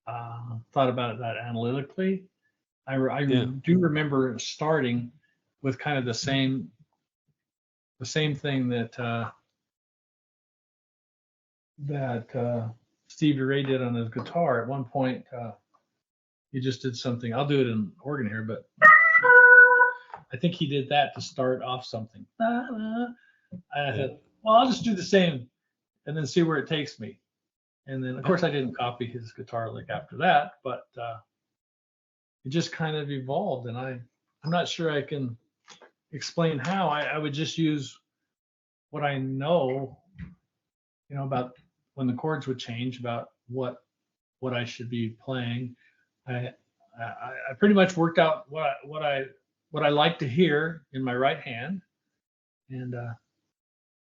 thought about it that analytically. I Yeah. do remember starting with kind of the same thing that Stevie Ray did on his guitar. At one point, he just did something. I'll do it in organ here, but I think he did that to start off something. And I Yeah. thought, well, I'll just do the same and then see where it takes me. And then, of Yeah. course, I didn't copy his guitar lick after that, but it just kind of evolved. And I'm not sure I can explain how. I would just use what I know, about when the chords would change, about what I should be playing. I I pretty much worked out what I like to hear in my right hand, and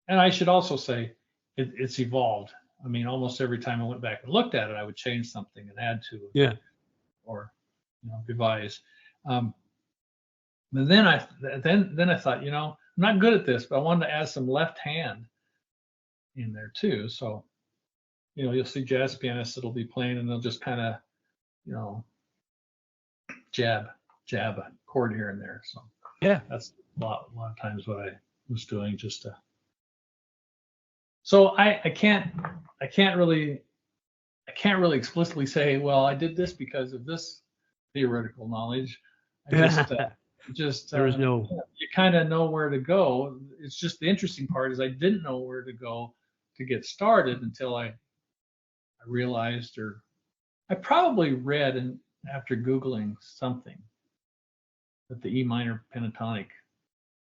I should also say it's evolved. I mean, almost every time I went back and looked at it, I would change something and add to it, Yeah. or revise. Um, but then I thought, I'm not good at this, but I wanted to add some left hand in there too. So you'll see jazz pianists that'll be playing and they'll just kind of you know jab a chord here and there. So Yeah. that's a lot of times what I was doing just to. So I can't really explicitly say, well, I did this because of this theoretical knowledge. I just There was no. you kind of know where to go. It's just the interesting part is I didn't know where to go to get started until I realized, or I probably read, and after Googling something, that the E minor pentatonic,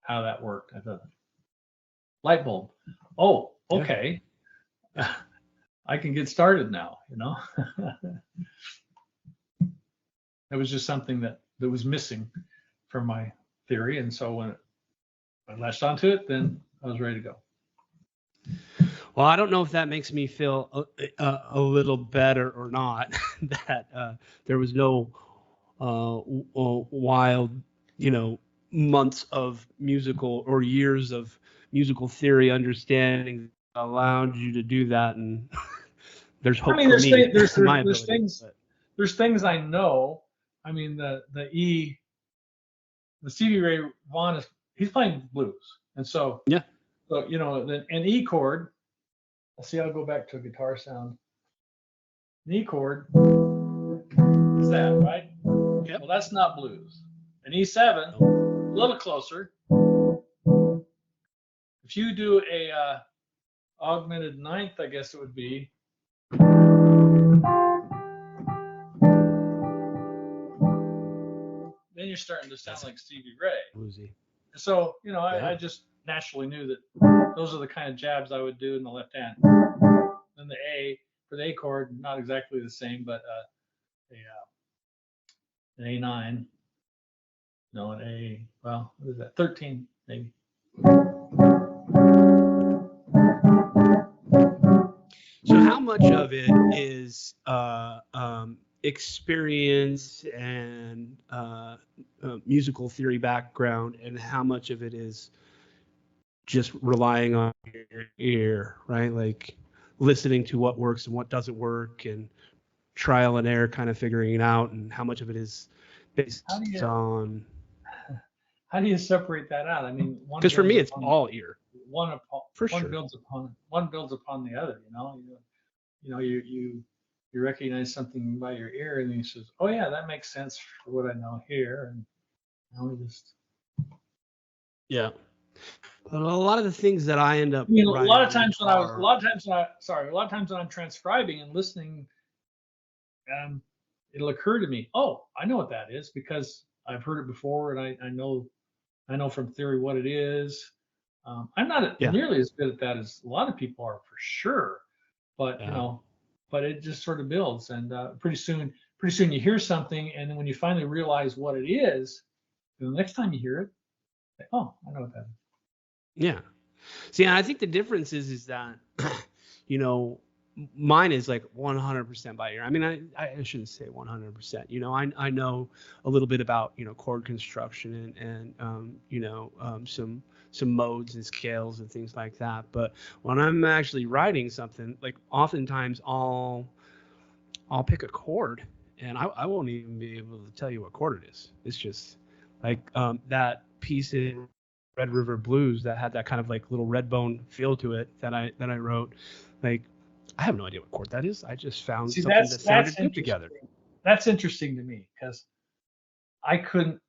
how that worked. I thought, light bulb. Oh, Yeah. okay. I can get started now, It was just something that was missing from my theory. And so when I latched onto it, then I was ready to go. Well, I don't know if that makes me feel a little better or not that there was no wild, months of musical or years of musical theory understanding allowed you to do that, and there's I hope mean, for me in my there's ability. things But there's things I know. I mean, the Stevie Ray Vaughan he's playing blues, and so yeah, an E chord. Let's see. I'll go back to a guitar sound. An E chord is that, right? yep. Well, that's not blues. An E7, a little closer. If you do a augmented ninth, I guess it would be. Then you're starting to sound like Stevie Ray. Bluesy. So, Yeah. I just naturally knew that those are the kind of jabs I would do in the left hand. Then the A, for the A chord, not exactly the same, but an A9. No, an A, well, what is that? 13, maybe. So how much of it is experience and musical theory background, and how much of it is just relying on your ear, right? Like listening to what works and what doesn't work, and trial and error, kind of figuring it out, and how much of it is based on. How do you separate that out? I mean, Because for me, it's all ear. One sure. builds upon the other. You recognize something by your ear, and you says, "Oh yeah, that makes sense for what I know here." And just But a lot of the things that I end up a lot of times when I'm transcribing and listening, it'll occur to me, oh, I know what that is because I've heard it before, and I know from theory what it is. I'm not nearly as good at that as a lot of people are, for sure, but but it just sort of builds, and pretty soon you hear something, and then when you finally realize what it is, the next time you hear it, oh, I know what that is. Yeah. See, I think the difference is that, mine is like 100% by ear. I mean, I shouldn't say 100%. I know a little bit about, chord construction and some modes and scales and things like that. But when I'm actually writing something, like oftentimes I'll pick a chord and I won't even be able to tell you what chord it is. It's just like that piece in Red River Blues that had that kind of like little red bone feel to it that I wrote. Like, I have no idea what chord that is. I just found something that sounded good together. That's interesting to me because I couldn't.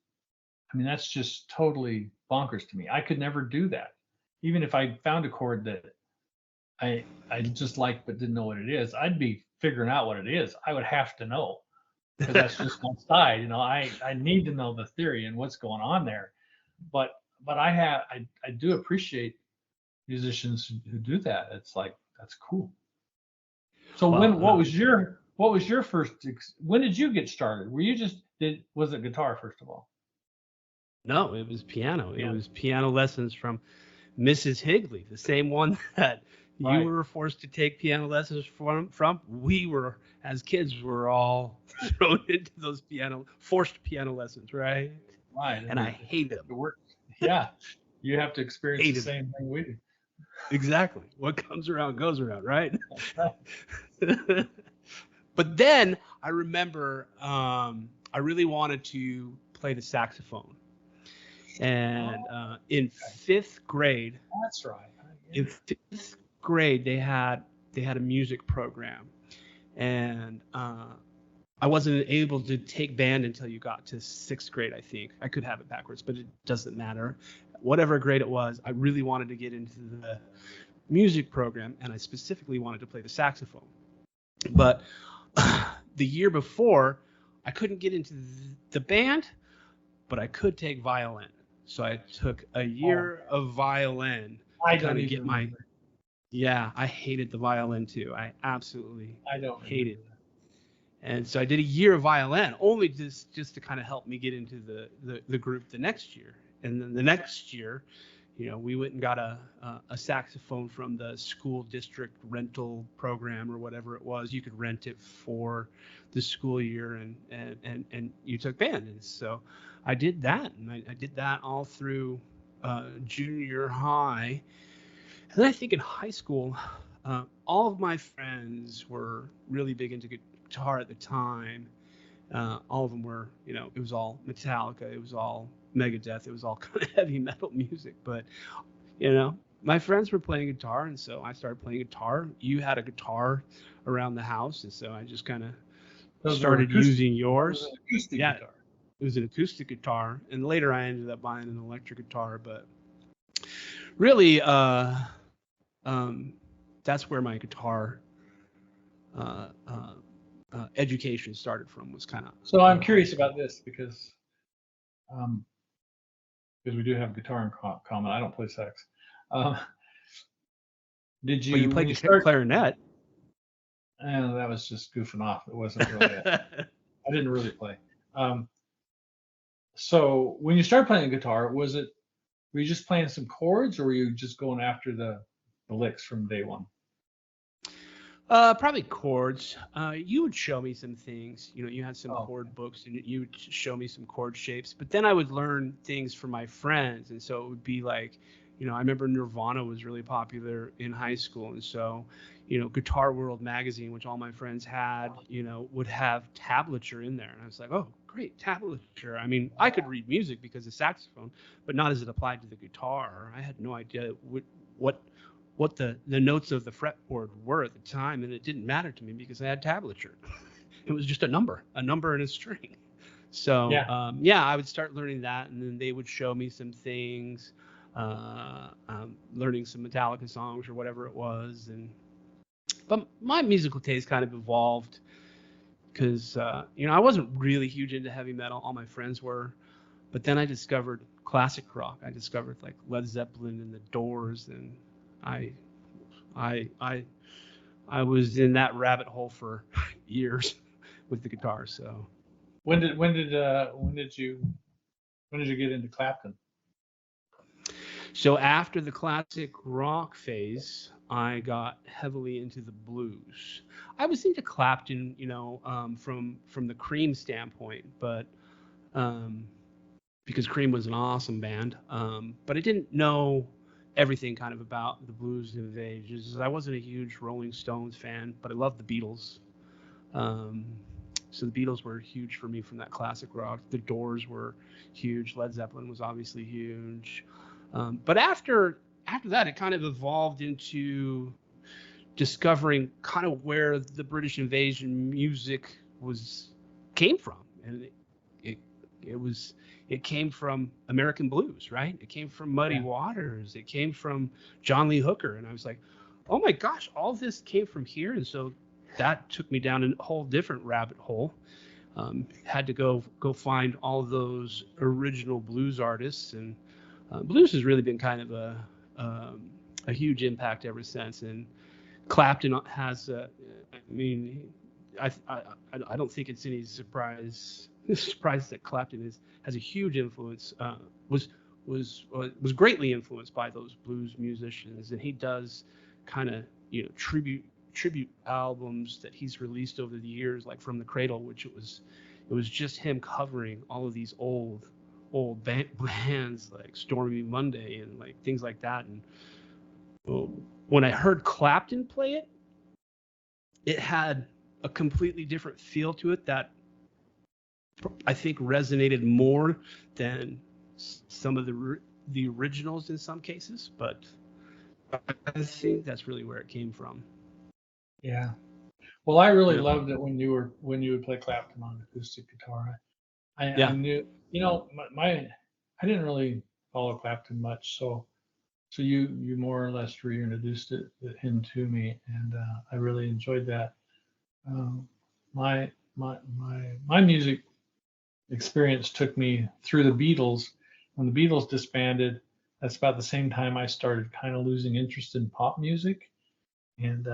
I mean, that's just totally bonkers to me. I could never do that, even if I found a chord that I just liked but didn't know what it is. I'd be figuring out what it is. I would have to know because that's just my side. I need to know the theory and what's going on there. But I do appreciate musicians who do that. It's like, that's cool. So what was your first? When did you get started? Were you was it guitar first of all? No, it was piano. It was piano lessons from Mrs. Higley, the same one that you were forced to take piano lessons from. We were, as kids, were all thrown into those forced piano lessons, right? Right. And I hate them. Yeah, you have to experience the same thing we do. Exactly. What comes around goes around, right? But then I remember I really wanted to play the saxophone. And in fifth grade, that's right. In fifth grade, they had a music program, and I wasn't able to take band until you got to sixth grade. I think I could have it backwards, but it doesn't matter. Whatever grade it was, I really wanted to get into the music program, and I specifically wanted to play the saxophone. But the year before, I couldn't get into the band, but I could take violin. So I took a year of violin to kind of get my. Yeah, I hated the violin too. I absolutely hated it. And so I did a year of violin, only just to kind of help me get into the group the next year. And then the next year, we went and got a saxophone from the school district rental program or whatever it was. You could rent it for the school year, and you took band. And so I did that, and I did that all through junior high. And then I think in high school, all of my friends were really big into guitar at the time. All of them were, it was all Metallica, it was all Megadeth, it was all kind of heavy metal music. But, my friends were playing guitar, and so I started playing guitar. You had a guitar around the house, and so I just kind of Those were started acoustic. using That was yours. an acoustic Yeah, guitar. it was an acoustic guitar, and later I ended up buying an electric guitar. But really, um, that's where my guitar uh, uh, education started from. Was kind of So I'm in high curious school. about this um, because we do have guitar in common. I don't play sax. Um, did But you you, when played you the start? clarinet. That was just goofing off. It wasn't really it. I didn't really play. Um, so when you started playing guitar, were you just playing some chords, or were you just going after the licks from day one? Probably chords. You would show me some things. You had some Oh, chord books, and you would show me some chord shapes. But then I would learn things from my friends, and so it would be like, I remember Nirvana was really popular in high school, and so, Guitar World magazine, which all my friends had, would have tablature in there, and I was like, oh, great, tablature. I mean, I could read music because of saxophone, but not as it applied to the guitar. I had no idea what what the notes of the fretboard were at the time, and it didn't matter to me because I had tablature. It was just a number and a string. So yeah. yeah, I would start learning that, and then they would show me some things, learning some Metallica songs or whatever it was. And but my musical taste kind of evolved because I wasn't really huge into heavy metal. All my friends were, but then I discovered classic rock. I discovered like Led Zeppelin and the Doors, and I I I I was in that rabbit hole for years with the guitar. So When did you get into Clapton? after the classic rock phase, I got heavily into the blues. I was into Clapton, from the Cream standpoint, but um, because Cream was an awesome band, but I didn't know everything kind of about the blues of the ages. I wasn't a huge Rolling Stones fan, but I loved the Beatles. Um, so the Beatles were huge for me from that classic rock. The Doors were huge. Led Zeppelin was obviously huge. But after that, it kind of evolved into discovering kind of where the British invasion music was came from, and it, it was it came from American blues, right? It came from Muddy Yeah. Waters. It came from John Lee Hooker, and I was like, oh my gosh, all this came from here, and so that took me down a whole different rabbit hole. Had to go find all those original blues artists, and blues has really been kind of a huge impact ever since. And Clapton has, I mean, I don't think it's any surprise that Clapton has a huge influence. Was greatly influenced by those blues musicians, and he does kind of tribute albums that he's released over the years, like From the Cradle, which it was just him covering all of these old bands like Stormy Monday and like things like that. And when I heard Clapton play it, it had a completely different feel to it that I think resonated more than some of the originals in some cases. But I think that's really where it came from. Yeah. Well, I really Yeah, loved it when you would play Clapton on acoustic guitar. I yeah. knew, I didn't really follow Clapton much, so you more or less reintroduced him to me, and I really enjoyed that. Um, my music experience took me through the Beatles. When the Beatles disbanded, that's about the same time I started kind of losing interest in pop music, and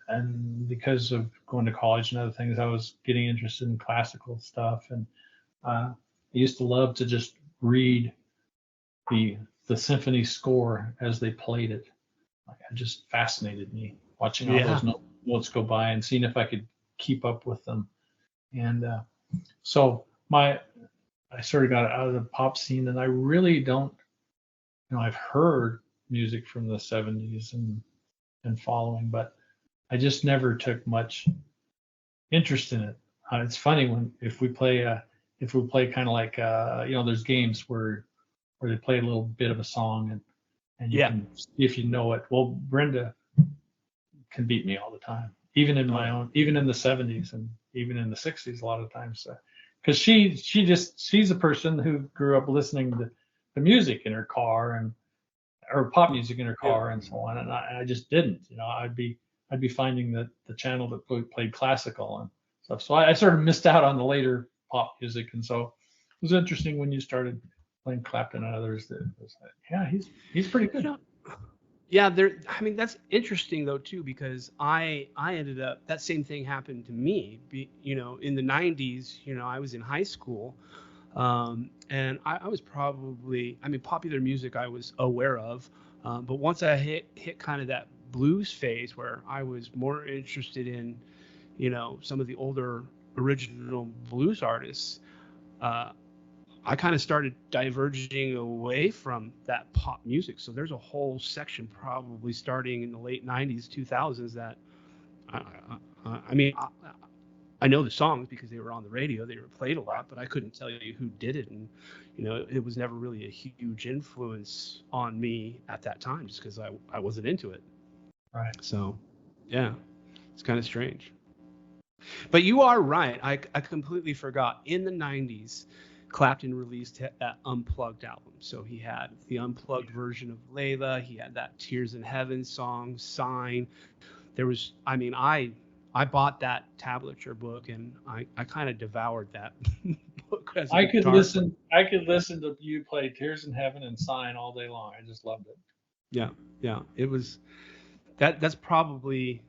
and because of going to college and other things, I was getting interested in classical stuff, and I used to love to just read the the symphony score as they played it. Like, it just fascinated me watching all Yeah. those notes go by and seeing if I could keep up with them. And so I sort of got out of the pop scene, and I really don't. I've heard music from the 70s and following, but I just never took much interest in it. It's funny if we play kind of like there's games where they play a little bit of a song and you Yeah. can see if you know it. Well, Brenda can beat me all the time, even in my own, even in the 70s and even in the 60s a lot of times, because she's a person who grew up listening to the music in her car and or pop music in her car and so on, and I just didn't. I'd be finding that the channel that played classical and stuff. So I sort of missed out on the later pop music, and so it was interesting when you started playing Clapton and others. That was like, yeah, he's pretty good. Yeah, I mean, that's interesting though too, because I ended up, that same thing happened to me. In the '90s, I was in high school, and I was probably, I mean, popular music I was aware of, but once I hit kind of that blues phase where I was more interested in, some of the older original blues artists. Uh, I kind of started diverging away from that pop music. So there's a whole section probably starting in the late '90s, 2000s that I, I mean, I know the songs because they were on the radio, they were played a lot, but I couldn't tell you who did it. And, it was never really a huge influence on me at that time just because I wasn't into it. Right. So, yeah, it's kind of strange. But you are right. I completely forgot. In the '90s, Clapton released that Unplugged album. So he had the unplugged version of Layla. He had that Tears in Heaven song, Sign. There was, I mean, I bought that tablature book and I kind of devoured that book as a guitar player. I could listen to you play Tears in Heaven and Sign all day long. I just loved it. Yeah, yeah. It was that's probably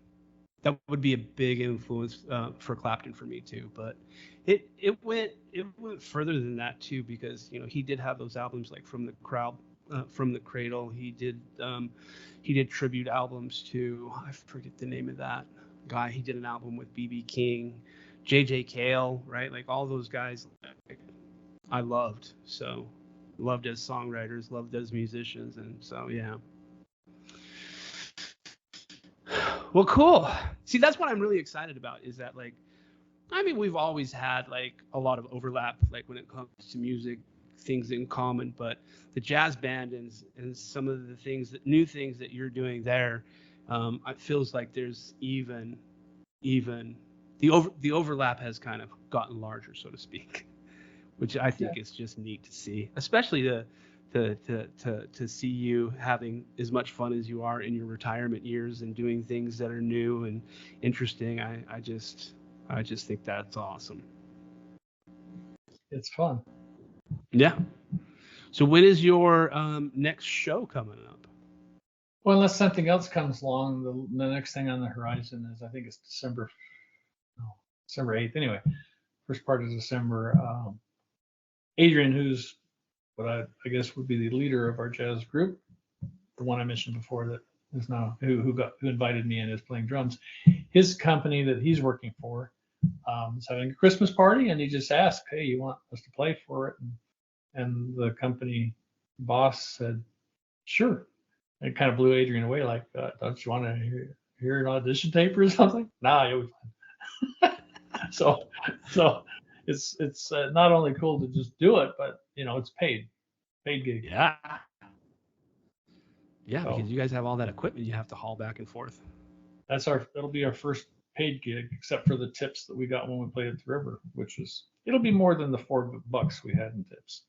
that would be a big influence for Clapton for me too. But it went further than that too because he did have those albums like From the Cradle. He did tribute albums to, I forget the name of that guy. He did an album with BB King, JJ Cale, right? Like all those guys I loved. So loved as songwriters, loved as musicians, and so yeah. Well, cool. See, that's what I'm really excited about is that, like, I mean, we've always had like a lot of overlap, like when it comes to music, things in common, but the jazz band and some of the new things that you're doing there, it feels like there's even the overlap has kind of gotten larger, so to speak, which I Yeah, think is just neat to see, especially to see you having as much fun as you are in your retirement years and doing things that are new and interesting. I just think that's awesome. it's fun. Yeah. So when is your next show coming up? Well, unless something else comes along, the next thing on the horizon is I think it's no, December 8th. Anyway, first part of December. Adrian, who's what I guess would be the leader of our jazz group, the one I mentioned before that is now who invited me in is playing drums. His company that he's working for is having a Christmas party, and he just asked, "Hey, you want us to play for it?" And the company boss said, "Sure." It kind of blew Adrian away, like, "Don't you want to hear an audition tape or something?" Nah, you'll be fine. so so it's not only cool to just do it, but it's paid gig. Yeah. Yeah, So because you guys have all that equipment you have to haul back and forth. that'll be our first paid gig, except for the tips that we got when we played at the river, which is it'll be more than the $4 we had in tips.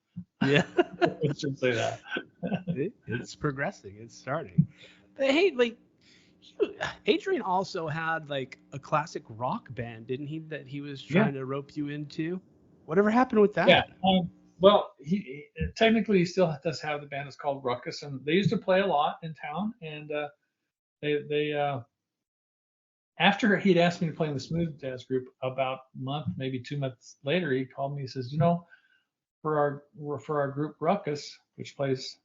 Yeah. I should say that. It's progressing. It's starting. But hey, like Adrian also had like a classic rock band, didn't he? That he was Yeah, trying to rope you into. Whatever happened with yeah. that? Well, technically he still does have the band. It's called Ruckus, and they used to play a lot in town. And they after he'd asked me to play in the smooth jazz group, about a month, maybe 2 months later, he called me. He says, for our group Ruckus, which plays,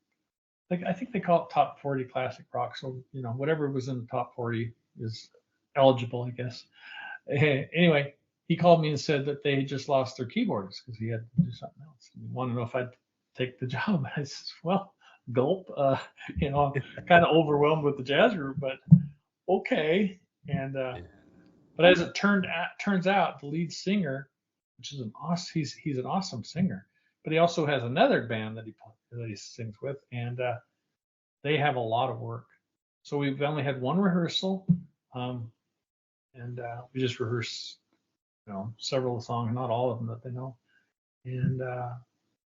like, I think they call it top 40 classic rock. So whatever was in the top 40 is eligible, I guess. Anyway, he called me and said that they had just lost their keyboardist because he had to do something else. He wanted to know if I'd take the job. I said, well, gulp, kind of overwhelmed with the jazz group, but okay. And but as it turns out, the lead singer, which is he's an awesome singer, but he also has another band that he sings with, and they have a lot of work. So we've only had one rehearsal, and we just rehearse, several of the songs, not all of them that they know, and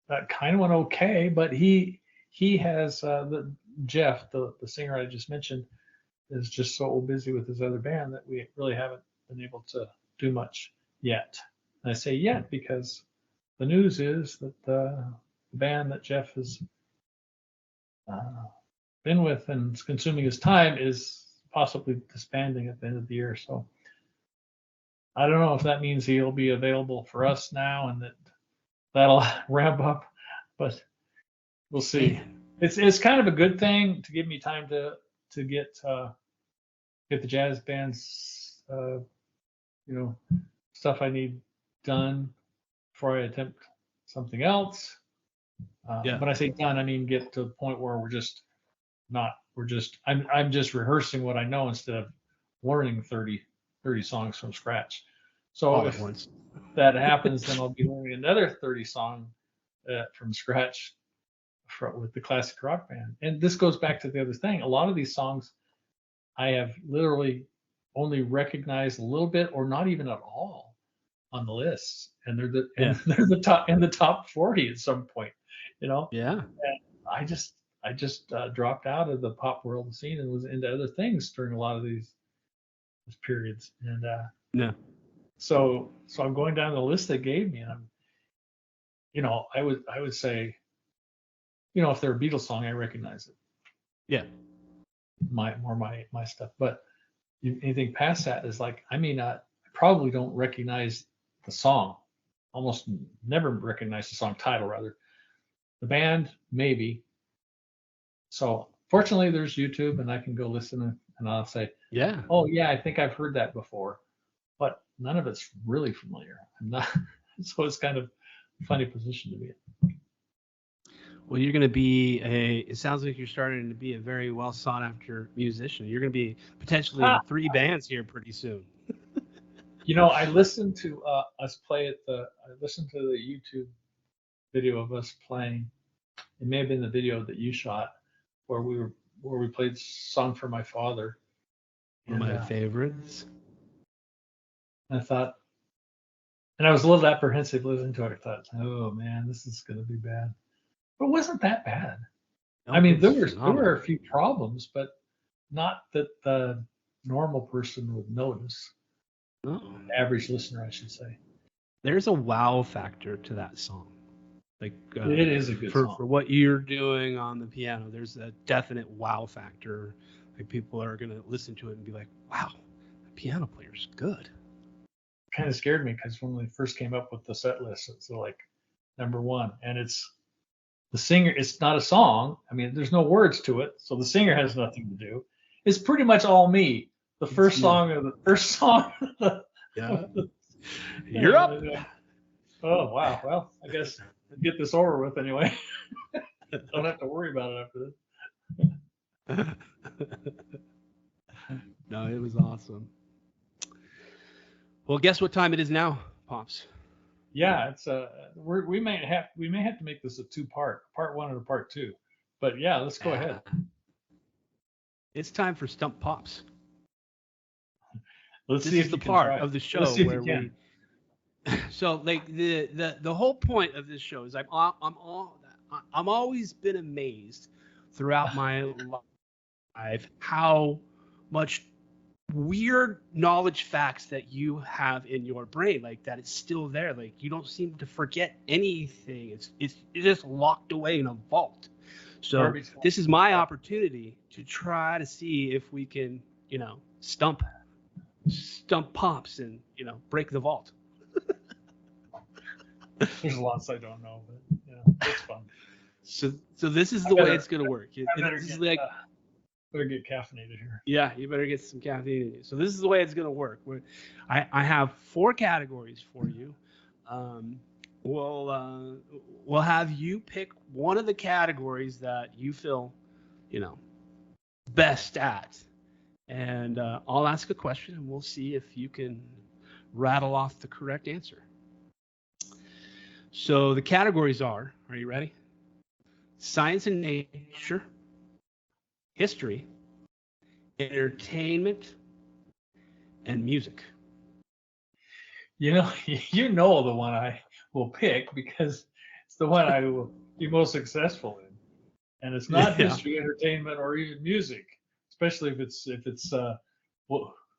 that kind of went okay. But he has Jeff, the singer I just mentioned, is just so busy with his other band that we really haven't been able to do much yet. And I say yet because the news is that the band that Jeff has been with and is consuming his time is possibly disbanding at the end of the year. So I don't know if that means he'll be available for us now and that'll ramp up, but we'll see. It's kind of a good thing to give me time to get the jazz band's stuff I need done before I attempt something else. When I say done, I mean get to the point where I'm just rehearsing what I know instead of learning 30 songs from scratch. So if that happens, then I'll be learning another 30 song from scratch with the classic rock band. And this goes back to the other thing. A lot of these songs I have literally only recognized a little bit or not even at all on the lists, and they're the top 40 at some point, Yeah. And I just dropped out of the pop world scene and was into other things during a lot of these periods, and so I'm going down the list they gave me, and I'm, I would say, if they're a Beatles song, I recognize it. Yeah. My stuff, but anything past that is like, I probably don't recognize the song, almost never recognize the song title, rather. The band, maybe. So fortunately, there's YouTube, and I can go listen, and I'll say, yeah, oh yeah, I think I've heard that before, but none of it's really familiar. I'm not, so it's kind of a funny position to be in. Well, you're going to be it sounds like you're starting to be a very well sought after musician. You're going to be potentially in 3 bands here pretty soon. I listened to us play I listened to the YouTube video of us playing. It may have been the video that you shot where we played Song for My Father. One of my favorites. I thought, and I was a little apprehensive listening to it. I thought, oh man, this is going to be bad. But it wasn't that bad. No, I mean, there were a few problems, but not that the normal person would notice. No. Average listener, I should say. There's a wow factor to that song. Like it is a good song. For what you're doing on the piano. There's a definite wow factor. Like people are gonna listen to it and be like, "Wow, the piano player's good." Kind of scared me because when we first came up with the set list, it's like number 1, and it's the singer. It's not a song. I mean, there's no words to it, so the singer has nothing to do. It's pretty much all me. The first song or the first song. Yeah. You're up. Oh wow. Well, I guess get this over with anyway. Don't have to worry about it after this. No, it was awesome. Well, guess what time it is now, Pops? Yeah, it's we may have to make this a 2-part, part 1 and a part 2. But yeah, let's go ahead. It's time for Stump Pops. Let's this see is if the part of the show where we. So like the whole point of this show is I'm always been amazed throughout my life how much weird knowledge facts that you have in your brain, like that it's still there. Like you don't seem to forget anything. It's just locked away in a vault. So this is my opportunity to try to see if we can, stump Pops and break the vault. There's lots I don't know, but yeah, it's fun. So this is the way it's gonna work. Better get caffeinated here. Yeah, you better get some caffeine in you. So this is the way it's gonna work. I have 4 categories for you. we'll have you pick one of the categories that you feel, you know, best at, and I'll ask a question, and we'll see if you can rattle off the correct answer. So the categories are you ready? Science and nature, history, entertainment, and music. You know, you know the one I will pick because it's the one I will be most successful in, and it's not Yeah. history, entertainment, or even music, especially if it's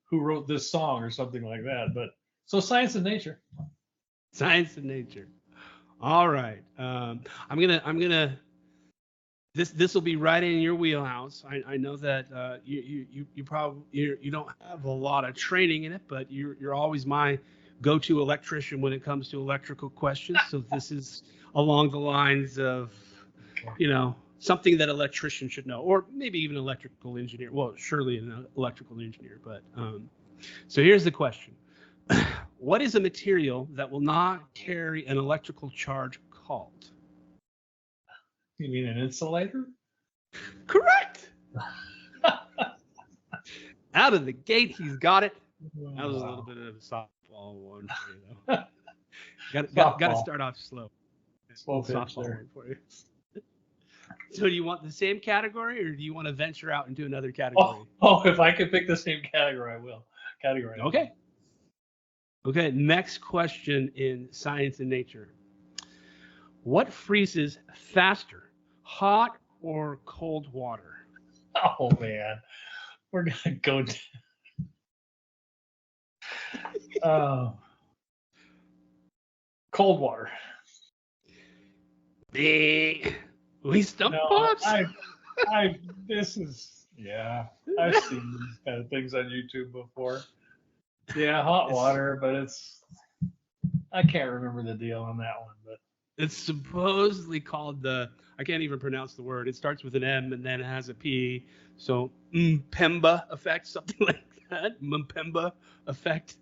who wrote this song or something like that. But so science and nature. Science and nature. All right. I'm gonna. This will be right in your wheelhouse. I know that you probably you don't have a lot of training in it, but you're always my go-to electrician when it comes to electrical questions. So this is along the lines of, something that electricians should know, or maybe even electrical engineer. Well, surely an electrical engineer. But so here's the question: what is a material that will not carry an electrical charge called? You mean an insulator? Correct. Out of the gate, he's got it. That was a little Wow. bit of a softball one for you, though. Got to start off slow. Slow pitch Softball there. one for you. So do you want the same category, or do you want to venture out into another category? If I could pick the same category, I will. Category. Okay. Okay, next question in science and nature. What freezes faster, hot or cold water? Oh man, we're gonna go. Cold water. We stump No, pops. this is, yeah, I've seen these kind of things on YouTube before. Yeah, hot water, but I can't remember the deal on that one, but It's supposedly called I can't even pronounce the word. It starts with an M and then it has a P. So Mpemba effect, something like that. Mpemba effect.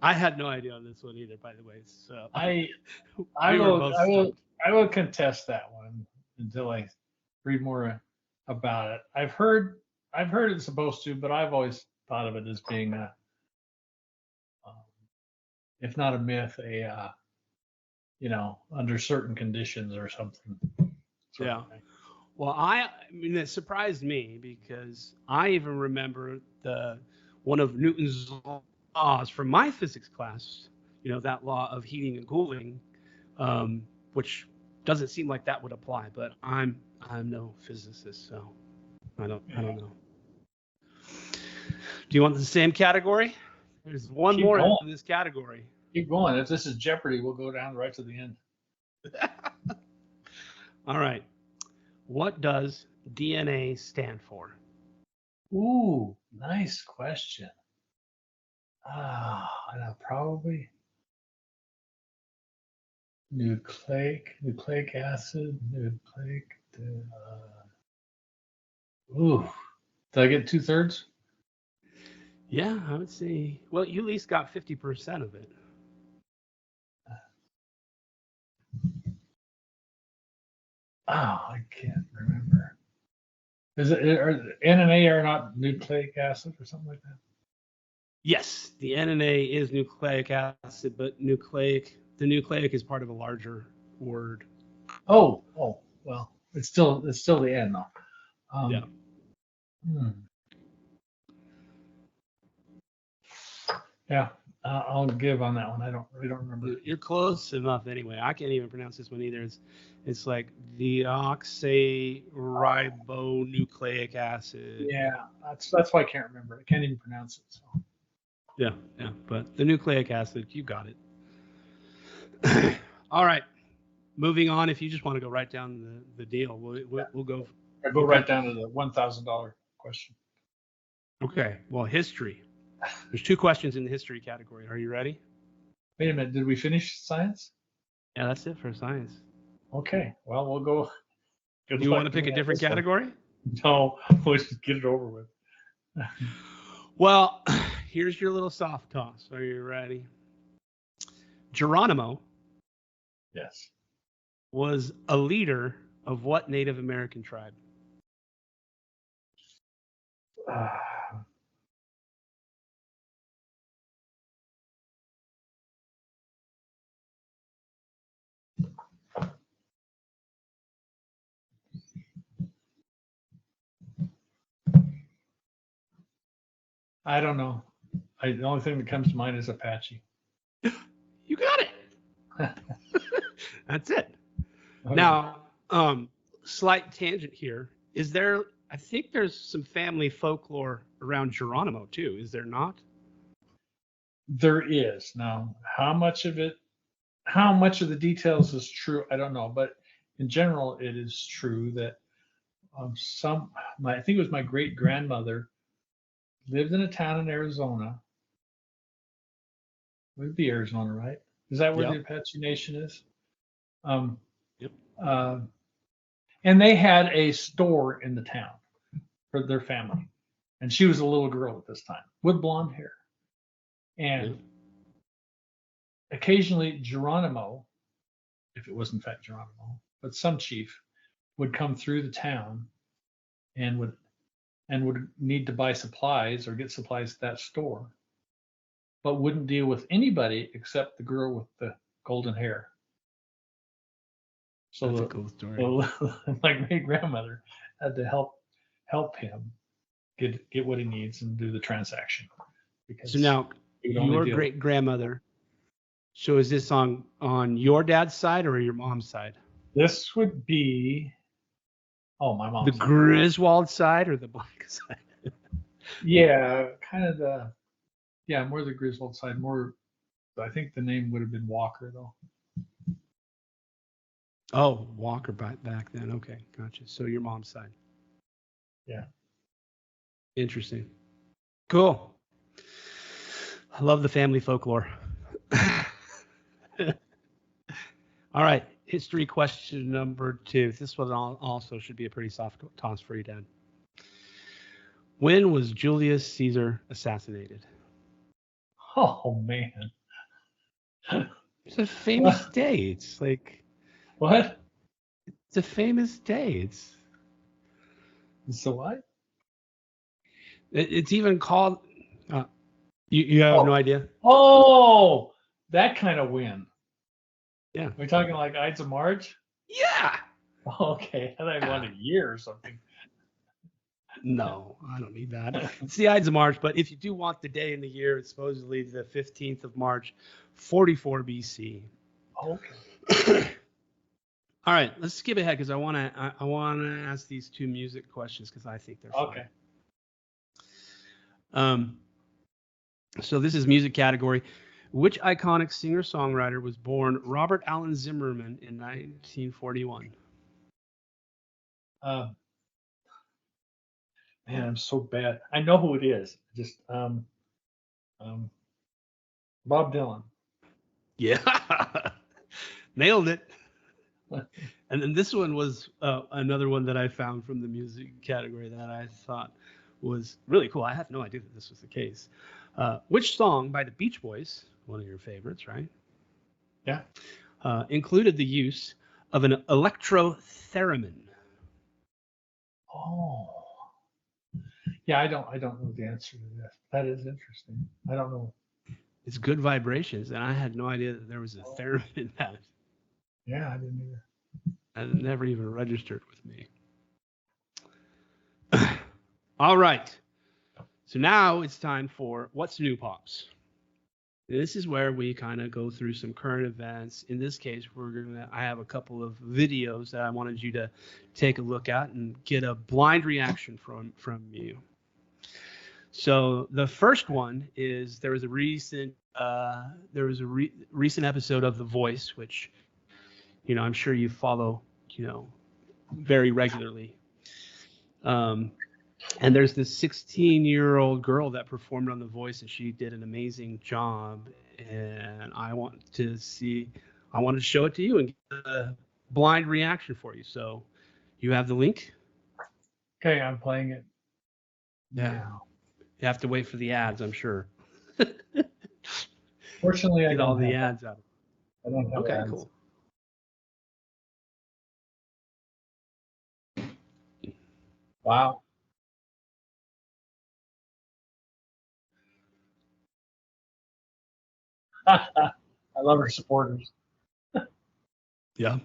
I had no idea on this one either, by the way. So I we were will both I will stumped. I will contest that one until I read more about it. I've heard it's supposed to, but I've always thought of it as being um, if not a myth, under certain conditions or something. Sort Yeah. of thing. Well, I mean, it surprised me because I even remember one of Newton's laws from my physics class. That law of heating and cooling, which doesn't seem like that would apply. But I'm no physicist, so I don't know. Do you want the same category? There's one Keep more going. in this category. Keep going. If this is Jeopardy, we'll go down right to the end. All right. What does DNA stand for? Ooh, nice question. I know, probably nucleic acid, ooh, did I get 2/3? Yeah, I would say. Well, you at least got 50% of it. Oh, I can't remember. Is it, are N and A are not nucleic acid or something like that? Yes, the NNA is nucleic acid, but the nucleic is part of a larger word. Well, it's still the N though. Yeah. Um, hmm. Yeah, I'll give on that one. I don't remember. You're close enough anyway. I can't even pronounce this one either. It's like deoxyribonucleic acid. Yeah, that's why I can't remember. I can't even pronounce it. So. Yeah, yeah. But the nucleic acid, you got it. All right. Moving on. If you just want to go right down the deal, we'll go. I go Okay. right down to the $1,000 question. Okay. Well, history. There's 2 questions in the history category. Are you ready? Wait a minute, did we finish science? Yeah, that's it for science. Okay, well we'll go. Do you want to pick a different category? No, we'll just get it over with. Well, here's your little soft toss. Are you ready? Geronimo Yes. was a leader of what Native American tribe? Uh, I don't know. The only thing that comes to mind is Apache. You got it. That's it. Okay. Now, slight tangent here. Is there? I think there's some family folklore around Geronimo too. Is there not? There is. Now, how much of the details is true, I don't know. But in general, it is true that I think it was my great grandmother lived in a town in Arizona. It would be Arizona, right? Is that where the Yep. Apache Nation is? Um, Yep. uh, and they had a store in the town for their family. And she was a little girl at this time with blonde hair. And Yep. occasionally Geronimo, if it was in fact Geronimo, but some chief would come through the town and would need to buy supplies or get supplies at that store, but wouldn't deal with anybody except the girl with the golden hair. That's a So cool story. my great grandmother had to help him get what he needs and do the transaction because So now, he would only your deal. great grandmother. So is this on your dad's side or your mom's side? This would be my The mom's side. Griswold side or the Black side? Yeah, kind of more the Griswold side. More, I think the name would have been Walker though. Oh, Walker back then. Okay, gotcha. So your mom's side. Yeah. Interesting. Cool. I love the family folklore. All right. History question number 2. This one also should be a pretty soft toss for you, Dad. When was Julius Caesar assassinated? Oh man. It's a famous day. It's like What? it's a famous day. So what? It's even called. You have no idea. Oh, that kind of win. Yeah. We're talking like Ides of March. Yeah. Okay, I thought I won a year or something. No, I don't need that. It's the Ides of March, but if you do want the day in the year, it's supposedly the 15th of March, 44 BC. Okay. All right, let's skip ahead because I want to ask these 2 music questions because I think they're fun. Okay. So this is music category. Which iconic singer-songwriter was born Robert Allen Zimmerman in 1941? Man, I'm so bad. I know who it is. Just Bob Dylan. Yeah, nailed it. And then this one was another one that I found from the music category that I thought was really cool. I had no idea that this was the case. Which song by the Beach Boys, one of your favorites, right? Yeah. Included the use of an electro-theremin? Oh. Yeah, I don't know the answer to this. That is interesting. I don't know. It's good vibrations, and I had no idea that there was a theremin in that. Yeah, I didn't either. That never even registered with me. All right. So now it's time for What's New, Pops. This is where we kind of go through some current events. In this case, I have a couple of videos that I wanted you to take a look at and get a blind reaction from you. So the first one is there was a recent episode of The Voice, which I'm sure you follow very regularly. And there's this 16-year-old girl that performed on The Voice, and she did an amazing job. And I want to show it to you and get a blind reaction for you. So you have the link? Okay, I'm playing it. Yeah. Now. You have to wait for the ads, I'm sure. Fortunately, I Get don't all the have ads out. I don't have Okay, ads. cool. Wow. I love her supporters. Yeah.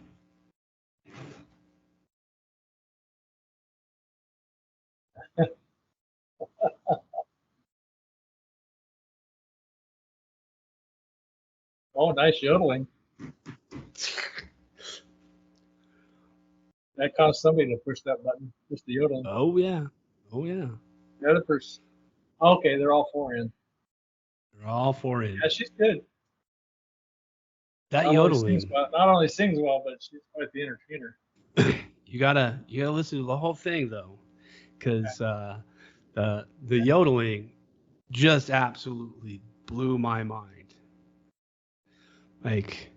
Oh, nice yodeling. That caused somebody to push that button, push the yodeling. Oh yeah. Oh yeah. The other person. Okay, they're all four in. They're all four in. Yeah, she's good. That Not yodeling. only sings well, but she's quite the entertainer. You gotta listen to the whole thing though, because the yodeling just absolutely blew my mind. Like,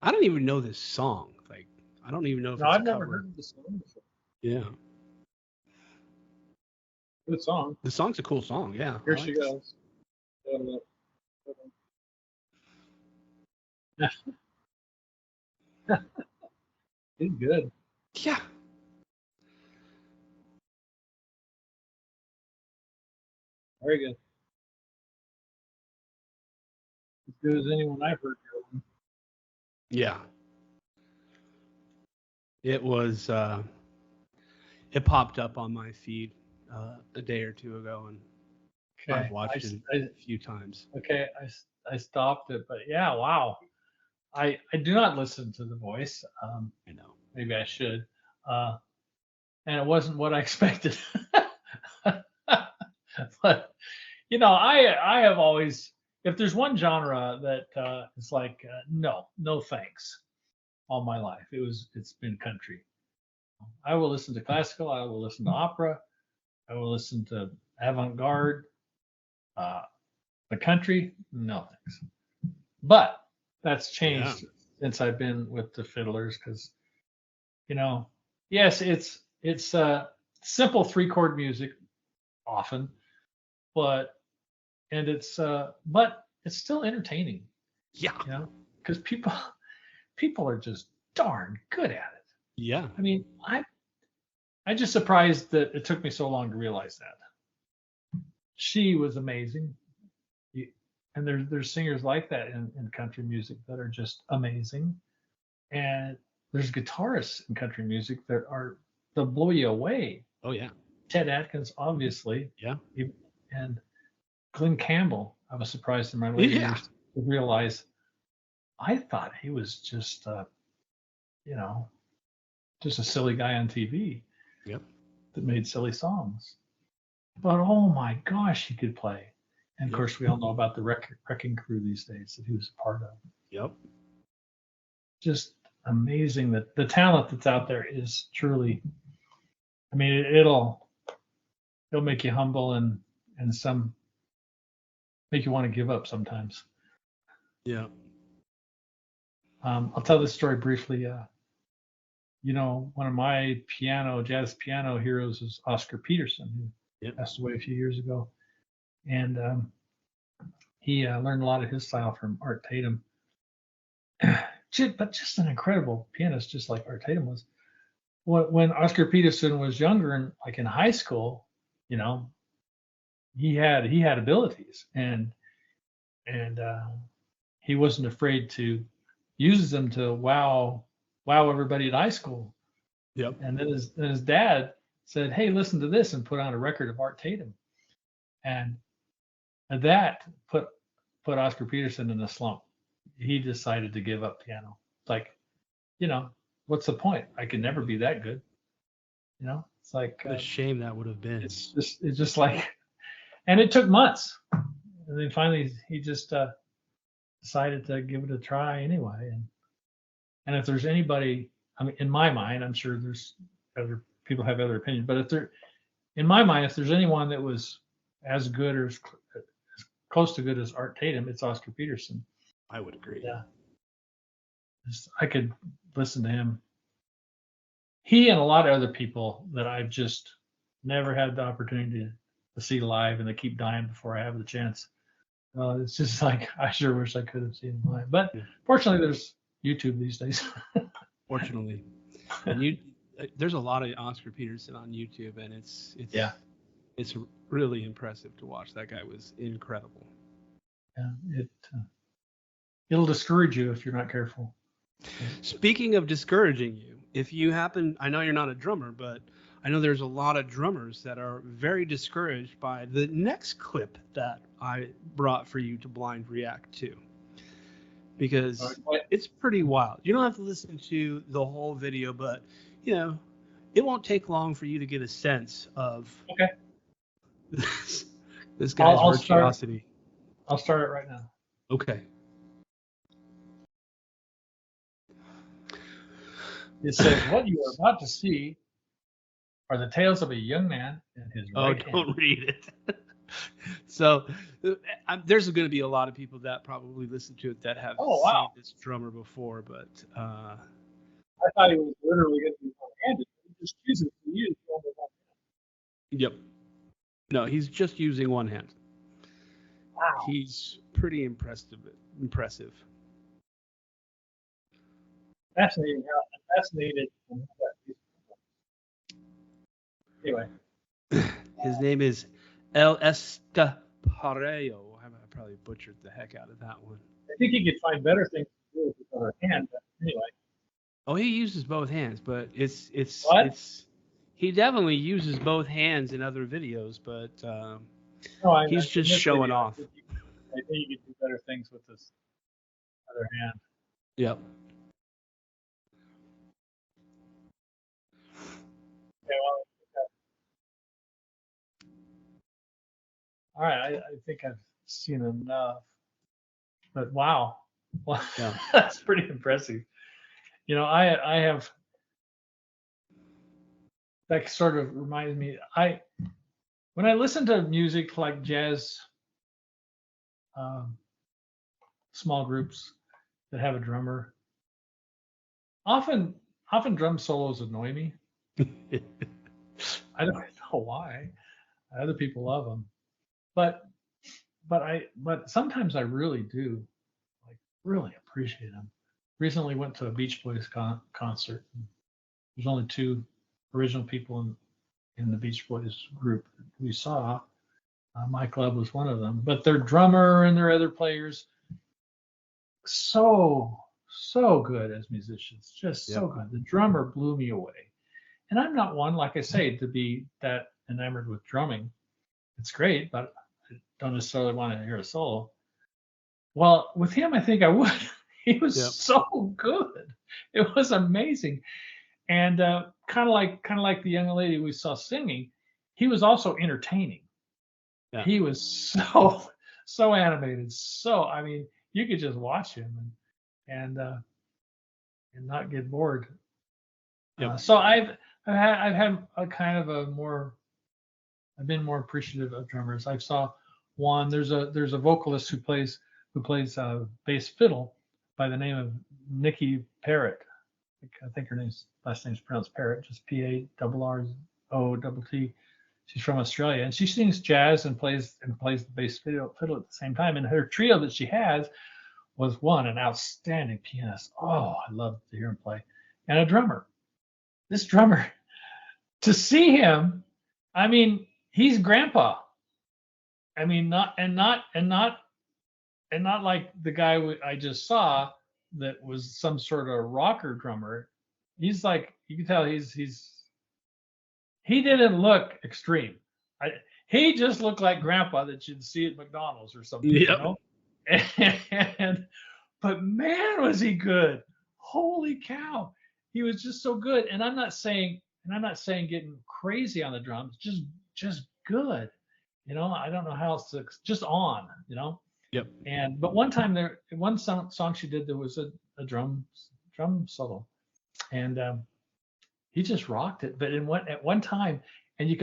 I don't even know this song. Like, I don't even know if No, it's a I've never cover. heard of this song before. Yeah, Good song. the song's a cool song. Yeah, I Here like she this. goes. Yodel it. She's good. Yeah, Very good. As good as anyone I've heard yodeling. yeah. It was. It popped up on my feed a day or two ago, and I've Okay. watched it I, a few times. okay. I stopped it, but yeah, wow. I do not listen to The Voice. I know. Maybe I should. Uh, and it wasn't what I expected. But I have always, if there's one genre that is like no thanks all my life, it's been country. I will listen to classical. I will listen to opera. I will listen to avant-garde. Uh, the country, no thanks. But that's Yeah. changed since I've been with the fiddlers because yes, it's simple three-chord music often, but but it's still entertaining, Yeah. because people are just darn good at it. Yeah. I mean, I just surprised that it took me so long to realize that. She was amazing. And there's singers like that in country music that are just amazing. And there's guitarists in country music they'll blow you away. Oh yeah. Ted Atkins, obviously, Yeah. and Glenn Campbell. I was surprised in my later Yeah. years to realize I thought he was just you know just a silly guy on TV Yep. that made silly songs. But oh my gosh, he could play. And of Yep. course, we all know about the wrecking crew these days that he was a part of. Yep. Just amazing that the talent that's out there is truly. I mean, it'll make you humble and some make you want to give up sometimes. Yeah. I'll tell this story briefly. One of my jazz piano heroes is Oscar Peterson, who Yep. passed away a few years ago, and he learned a lot of his style from Art Tatum. But just an incredible pianist, just like Art Tatum was. When Oscar Peterson was younger and like in high school, you know, he had abilities and he wasn't afraid to use them to wow everybody at high school. Yep. And then his dad said, "Hey, listen to this," and put on a record of Art Tatum, and that put Oscar Peterson in a slump. He decided to give up piano. Like, you know, what's the point? I could never be that good. It's like What a shame that would have been. it's just like, and it took months, and then finally he just decided to give it a try anyway. And if there's anybody, I mean, in my mind, I'm sure there's other people have other opinions, but in my mind, if there's anyone that was as good or as close to good as Art Tatum, it's Oscar Peterson. I would agree. Yeah, I could listen to him. He and a lot of other people that I've just never had the opportunity to see live, and they keep dying before I have the chance. It's just like I sure wish I could have seen live, but Yeah. fortunately, there's YouTube these days. Fortunately, and there's a lot of Oscar Peterson on YouTube, and Yeah. it's really impressive to watch. That guy was incredible. Yeah. It'll discourage you if you're not careful. Speaking of discouraging you, if you happen, I know you're not a drummer, but I know there's a lot of drummers that are very discouraged by the next clip that I brought for you to blind react to, because it's pretty wild. You don't have to listen to the whole video, but it won't take long for you to get a sense of Okay. this guy's virtuosity. I'll start it right now. Okay. It says, what you are about to see are the tales of a young man and his right hand. Don't read it. So there's going to be a lot of people that probably listen to it that have seen this drummer before, but I thought he was literally going to be one-handed. He just chooses to use only one hand. Yep. No, he's just using one hand. Wow. He's pretty impressive. Fascinating. I'm fascinated. Anyway. His name is El Estapareo. I probably butchered the heck out of that one. I think he could find better things to do with his other hand, but anyway. Oh, he uses both hands, but it's what? He definitely uses both hands in other videos, but he's just showing off. I think he could do better things with his other hand. Yep. Okay, well, all right, I think I've seen enough. But wow, well, yeah. That's pretty impressive. I have. That sort of reminds me. When I listen to music like jazz, small groups that have a drummer, often drum solos annoy me. I don't know why. Other people love them, but sometimes I really do, really appreciate them. Recently went to a Beach Boys concert. There's only 2 original people in the Beach Boys group that we saw. My club was one of them, but their drummer and their other players, so good as musicians, just so good. The drummer blew me away, and I'm not one, like I say, to be that enamored with drumming. It's great, but I don't necessarily want to hear a solo. Well, with him, I think I would. He was so good. It was amazing. And kind of like the young lady we saw singing, he was also entertaining. Yeah. He was so animated. I mean, you could just watch him and not get bored. Yep. So I've had a kind of I've been more appreciative of drummers. I saw one. There's a vocalist who plays bass fiddle by the name of Nikki Parrott. I think her last name's pronounced Parrott, just Parrot. She's from Australia, and she sings jazz and plays the bass fiddle at the same time. And her trio that she has was an outstanding pianist. Oh, I love to hear him play, and a drummer. This drummer, to see him, I mean, he's grandpa. I mean, not like the guy I just saw that was some sort of rocker drummer. He's like, you can tell he didn't look extreme. He just looked like grandpa that you'd see at McDonald's or something. Yep. But man, was he good. Holy cow. He was just so good. And I'm not saying getting crazy on the drums, just good. I don't know how else to, just on, Yep. But one song she did, there was a drum solo, and he just rocked it. But at one time, and you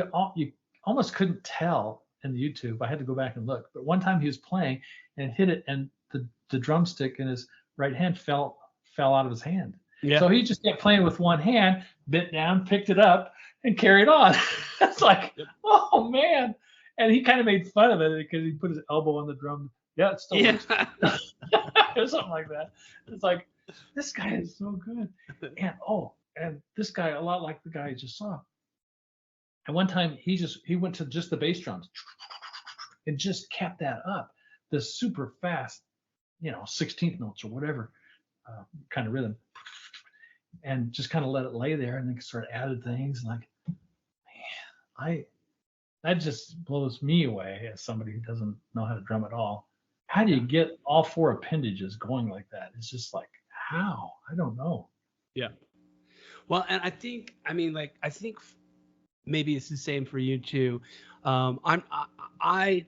almost couldn't tell in the YouTube. I had to go back and look. But one time he was playing and hit it, and the drumstick in his right hand fell out of his hand. Yeah. So he just kept playing with one hand, bent down, picked it up, and carried on. It's like, oh man. And he kind of made fun of it because he put his elbow on the drum. Yeah, it still works. Or something like that. It's like, this guy is so good. And and this guy, a lot like the guy I just saw. And one time he went to just the bass drums and just kept that up, the super fast, 16th notes or whatever kind of rhythm, and just kind of let it lay there, and then sort of added things. Like, man, that just blows me away as somebody who doesn't know how to drum at all. How do you get all four appendages going like that? It's just like, how? I don't know. Yeah. Well, and I think maybe it's the same for you too. I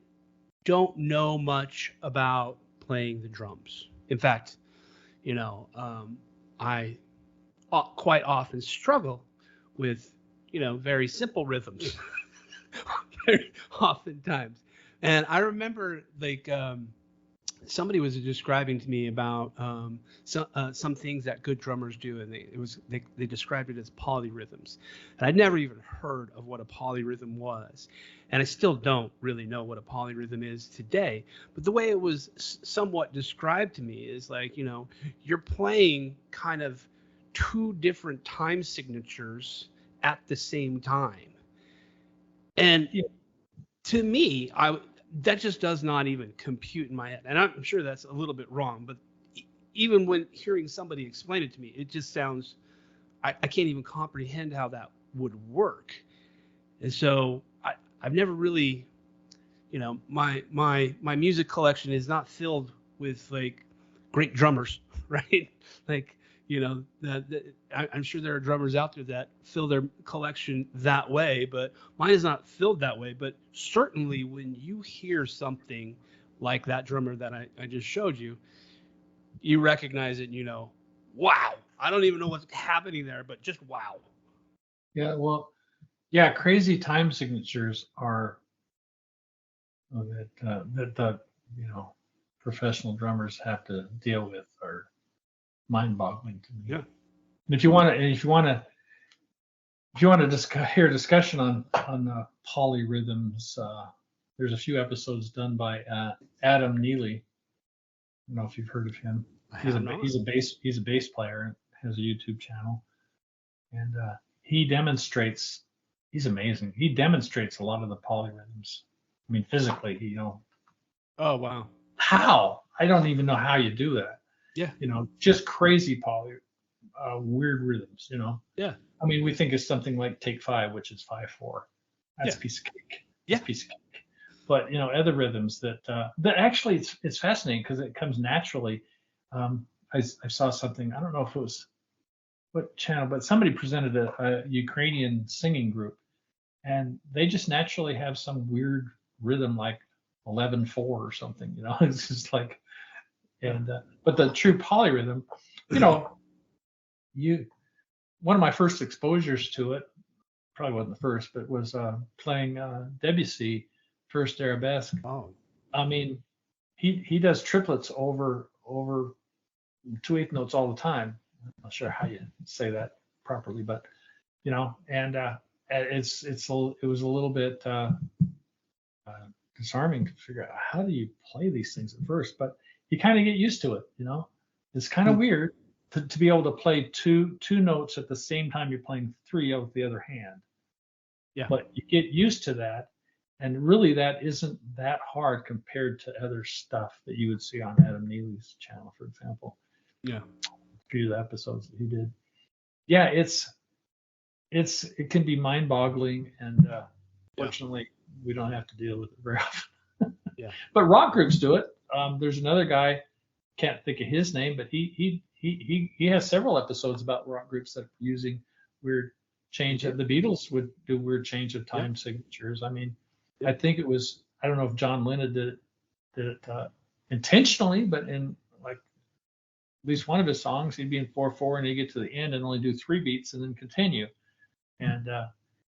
don't know much about playing the drums. In fact, I quite often struggle with very simple rhythms, very oftentimes. And I remember somebody was describing to me about some things that good drummers do, and they described it as polyrhythms. And I'd never even heard of what a polyrhythm was, and I still don't really know what a polyrhythm is today. But the way it was somewhat described to me is like, you're playing kind of two different time signatures at the same time, and to me, that just does not even compute in my head. And I'm sure that's a little bit wrong, but even when hearing somebody explain it to me, it just sounds, I can't even comprehend how that would work. And so I've never really, my music collection is not filled with like great drummers, right? Like, I'm sure there are drummers out there that fill their collection that way, but mine is not filled that way. But certainly when you hear something like that drummer that I just showed you, you recognize it and wow, I don't even know what's happening there, but just wow. Yeah, well, yeah, crazy time signatures are that the professional drummers have to deal with are mind-boggling to me. Yeah. And if you want to hear discussion on polyrhythms, there's a few episodes done by Adam Neely. I don't know if you've heard of him. He's a bass player and has a YouTube channel, and he demonstrates. He's amazing. He demonstrates a lot of the polyrhythms. I mean, physically, Oh wow. How? I don't even know how you do that. Yeah. Just crazy weird rhythms. Yeah. I mean, we think of something like Take 5, which is 5/4. That's a piece of cake. Yeah. That's a piece of cake. But other rhythms that actually it's fascinating because it comes naturally. I saw something. I don't know if it was what channel, but somebody presented a Ukrainian singing group, and they just naturally have some weird rhythm like 11/4 or something. It's just like, and but the true polyrhythm, one of my first exposures to it, probably wasn't the first, but was playing Debussy First Arabesque. Oh. I mean, he does triplets over 2/8 notes all the time. I'm not sure how you say that properly, but and it was a little bit disarming to figure out how do you play these things at first, but you kind of get used to it. It's kind of weird to be able to play two notes at the same time you're playing three out with the other hand. Yeah. But you get used to that, and really that isn't that hard compared to other stuff that you would see on Adam Neely's channel, for example. Yeah. A few of the episodes that he did. Yeah, it can be mind-boggling, and fortunately we don't have to deal with it very often. Yeah. But rock groups do it. There's another guy, can't think of his name, but he has several episodes about rock groups that are using weird change. The Beatles would do weird change of time signatures. I mean, I think it was, I don't know if John Lennon did it intentionally, but in like at least one of his songs, he'd be in 4/4 and he'd get to the end and only do 3 beats and then continue. And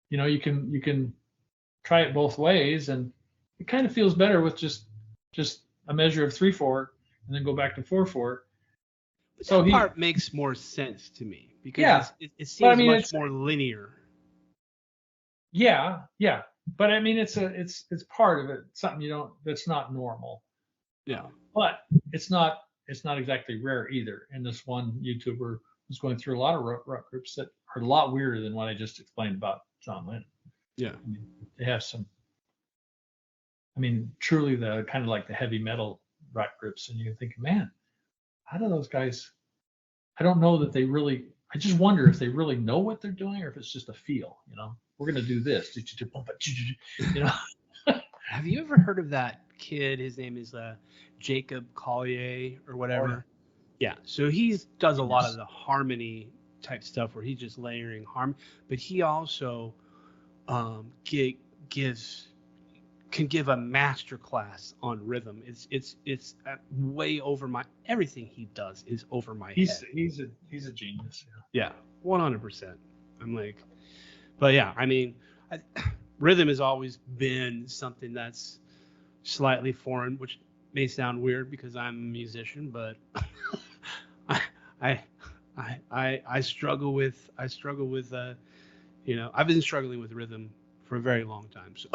you can try it both ways, and it kind of feels better with just a measure of 3/4 and then go back to 4/4. But that part makes more sense to me because it seems much more linear. Yeah, but I mean it's part of it. It's something that's not normal. Yeah. But it's not exactly rare either. And this one YouTuber was going through a lot of rock groups that are a lot weirder than what I just explained about John Lennon. Yeah. I mean, they have some, I mean, truly the kind of like the heavy metal rock groups, and you think, man, how do those guys? I don't know that they really. I just wonder if they really know what they're doing, or if it's just a feel. We're gonna do this, you know. Have you ever heard of that kid? His name is Jacob Collier or whatever. Yeah. So he does a lot of the harmony type stuff where he's just layering but he also can give a master class on rhythm. It's way over everything he does is over my head. He's a genius. Yeah, 100%. I'm like, but yeah, I mean, rhythm has always been something that's slightly foreign, which may sound weird because I'm a musician, but I struggle with I've been struggling with rhythm for a very long time. So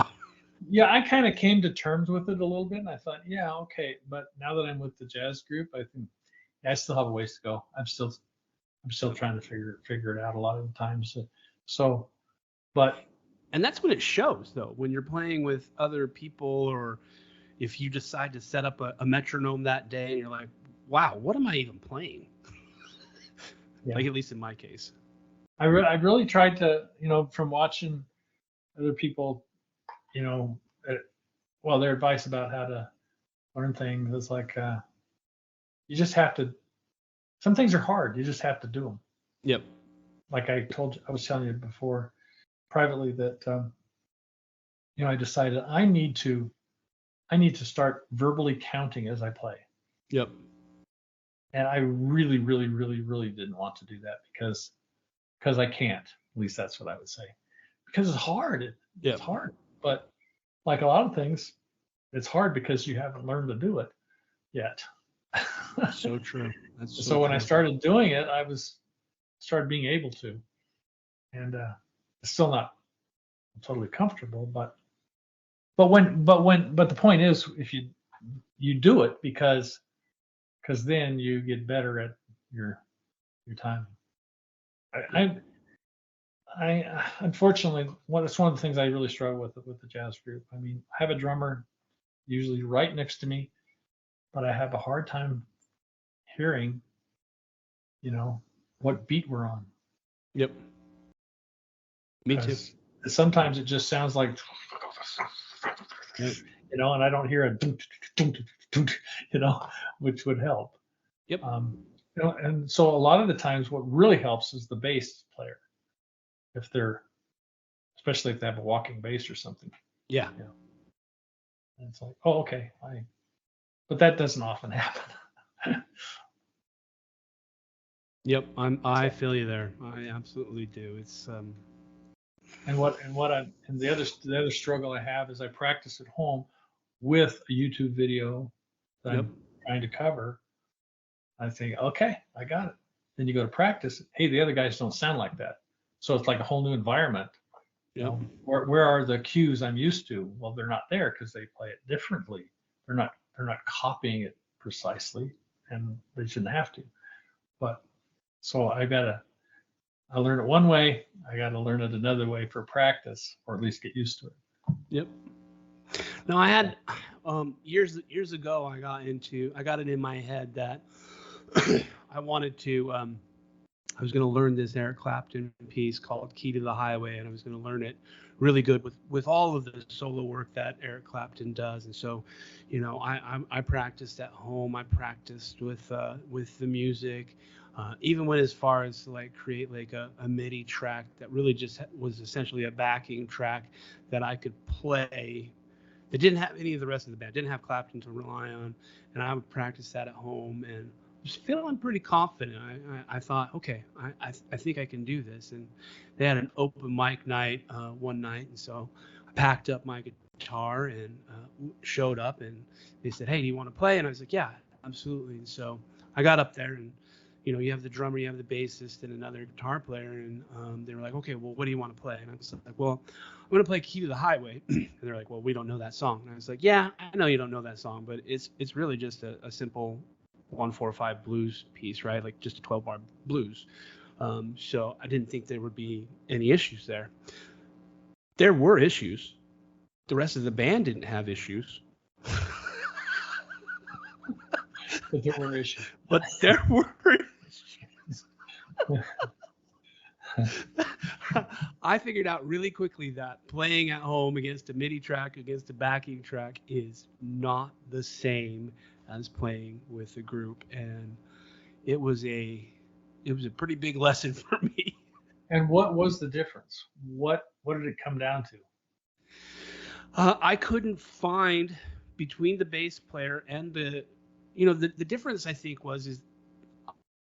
yeah, I kind of came to terms with it a little bit, and I thought, yeah, okay. But now that I'm with the jazz group, I think I still have a ways to go. I'm still trying to figure it out a lot of the times. And that's when it shows, though, when you're playing with other people, or if you decide to set up a metronome that day, and you're like, wow, what am I even playing? Yeah. Like, at least in my case. I really tried to, from watching other people, their advice about how to learn things is like, you just have to, some things are hard. You just have to do them. Yep. Like I was telling you before privately that, I decided I need to start verbally counting as I play. Yep. And I really, really, really, really didn't want to do that because I can't. At least that's what I would say. Because it's hard. It's hard. But like a lot of things, it's hard because you haven't learned to do it yet. So true. That's so when I started doing it, started being able to, and it's still not totally comfortable, but the point is, if you do it because then you get better at your timing. I unfortunately, it's one of the things I really struggle with the jazz group. I mean, I have a drummer usually right next to me, but I have a hard time hearing, what beat we're on. Yep. Me too. Sometimes it just sounds like, and I don't hear a, which would help. Yep. And so a lot of the times what really helps is the bass player. Especially if they have a walking bass or something. Yeah. And it's like, oh, okay. But that doesn't often happen. Yep. I feel you there. I absolutely do. It's and the other struggle I have is I practice at home with a YouTube video that I'm trying to cover. I think, okay, I got it. Then you go to practice. Hey, the other guys don't sound like that. So it's like a whole new environment. Yep. Where are the cues I'm used to? Well, they're not there because they play it differently. They're not copying it precisely, and they shouldn't have to. But so I learn it one way. I got to learn it another way for practice, or at least get used to it. Yep. No, I had years ago. I got it in my head that I wanted to. I was going to learn this Eric Clapton piece called "Key to the Highway," and I was going to learn it really good with all of the solo work that Eric Clapton does. And so, I practiced at home. I practiced with the music, even went as far as to like create like a MIDI track that really just was essentially a backing track that I could play. That didn't have any of the rest of the band. Didn't have Clapton to rely on, and I would practice that at home and was feeling pretty confident. I thought, okay, I think I can do this. And they had an open mic night one night, and so I packed up my guitar and showed up, and they said, hey, do you want to play? And I was like, yeah, absolutely. And so I got up there, and you have the drummer, you have the bassist, and another guitar player, and they were like, okay, well, what do you want to play? And I was like, well, I'm going to play Key to the Highway. And they're like, well, we don't know that song. And I was like, yeah, I know you don't know that song, but it's really just a simple 1-4-5 blues piece, right? Like just a 12-bar blues. So I didn't think there would be any issues there. There were issues. The rest of the band didn't have issues. But there were issues. But there were issues. I figured out really quickly that playing at home against a MIDI track, against a backing track, is not the same as playing with a group, and it was a pretty big lesson for me. And what was the difference? What did it come down to? I couldn't find between the bass player and the difference I think is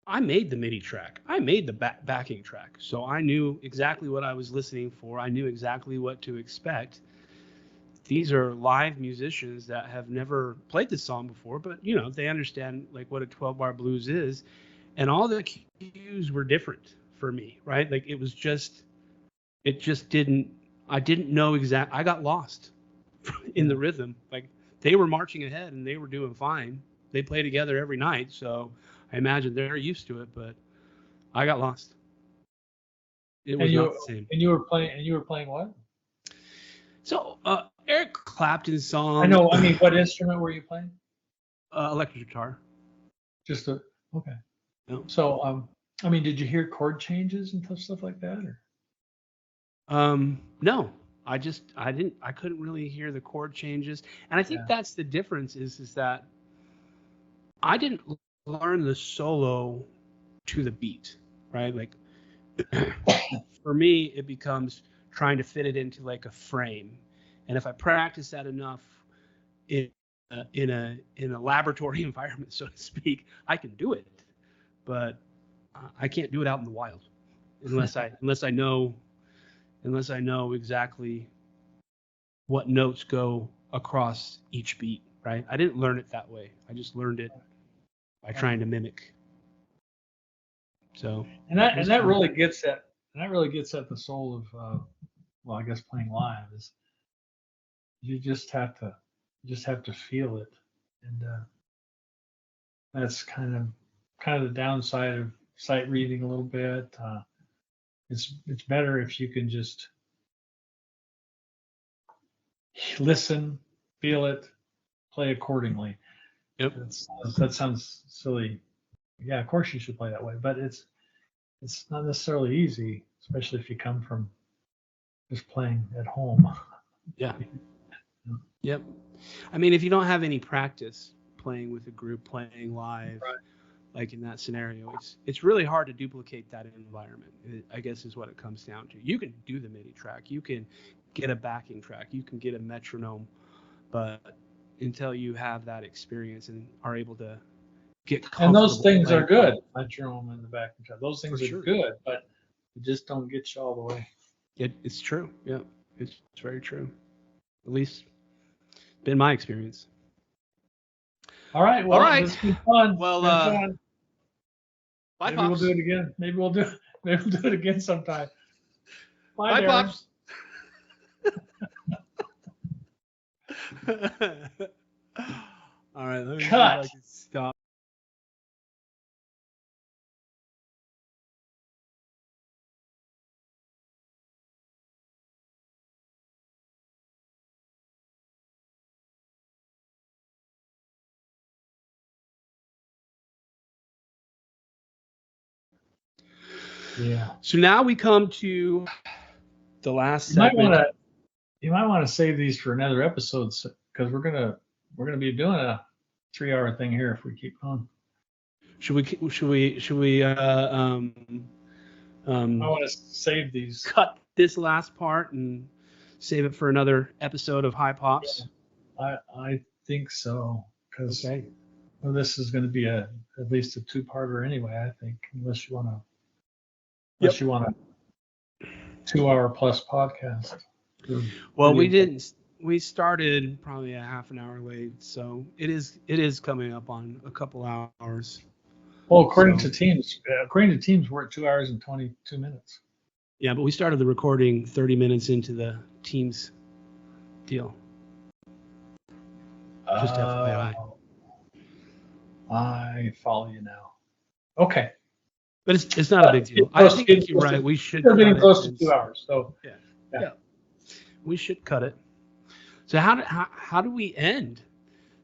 I made the MIDI track. I made the backing track. So I knew exactly what I was listening for. I knew exactly what to expect. These are live musicians that have never played this song before, but they understand like what a 12-bar blues is, and all the cues were different for me, right? Like it just didn't. I didn't know exact. I got lost in the rhythm. Like they were marching ahead and they were doing fine. They play together every night, so I imagine they're used to it. But I got lost. It was not the same. And you were playing what? So Eric Clapton's song. I know. I mean, what instrument were you playing? Electric guitar. Just okay. No. So I mean, did you hear chord changes and stuff like that, or? No. I couldn't really hear the chord changes, and I think that's the difference is that I didn't learn the solo to the beat, right? Like for me, it becomes trying to fit it into like a frame, and if I practice that enough in a laboratory environment, so to speak, I can do it, but I can't do it out in the wild unless I know exactly what notes go across each beat, right? I didn't learn it that way. I just learned it by trying to mimic. So that really gets at the soul of I guess playing live is you just have to feel it, and that's kind of the downside of sight reading a little bit. It's better if you can just listen, feel it, play accordingly. Yep. That sounds silly. Yeah, of course you should play that way, but it's not necessarily easy, especially if you come from just playing at home. Yeah. Yep. I mean, if you don't have any practice playing with a group, playing live, right, like in that scenario, it's really hard to duplicate that environment. I guess is what it comes down to. You can do the MIDI track, you can get a backing track, you can get a metronome, but until you have that experience and are able to get comfortable, and those things are good, metronome and the backing track, those things are good, but they just don't get you all the way. It's true. Yeah, it's very true. At least been my experience. All right. Well, it's been fun. Well, fun. Bye, maybe Pops. We'll do it again. Maybe we'll do it again sometime. Bye, Pops. All right. Let me see if I can stop. Yeah. So now we come to the last segment. You might want to save these for another episode because we're gonna be doing a 3-hour thing here if we keep going. Should we I want to save these. Cut this last part and save it for another episode of High Pops? Yeah, I think so because well, this is going to be at least a 2-parter anyway. I think unless you want a 2-hour plus podcast. Well, we started probably a half an hour late, so it is coming up on a couple hours. Well, according to Teams, we're at 2 hours and 22 minutes. Yeah, but we started the recording 30 minutes into the Teams deal. Just FYI. I follow you now. Okay. But it's not a big deal. I think you're right. We should We're cut getting it. close to 2 hours. So Yeah. We should cut it. So how do we end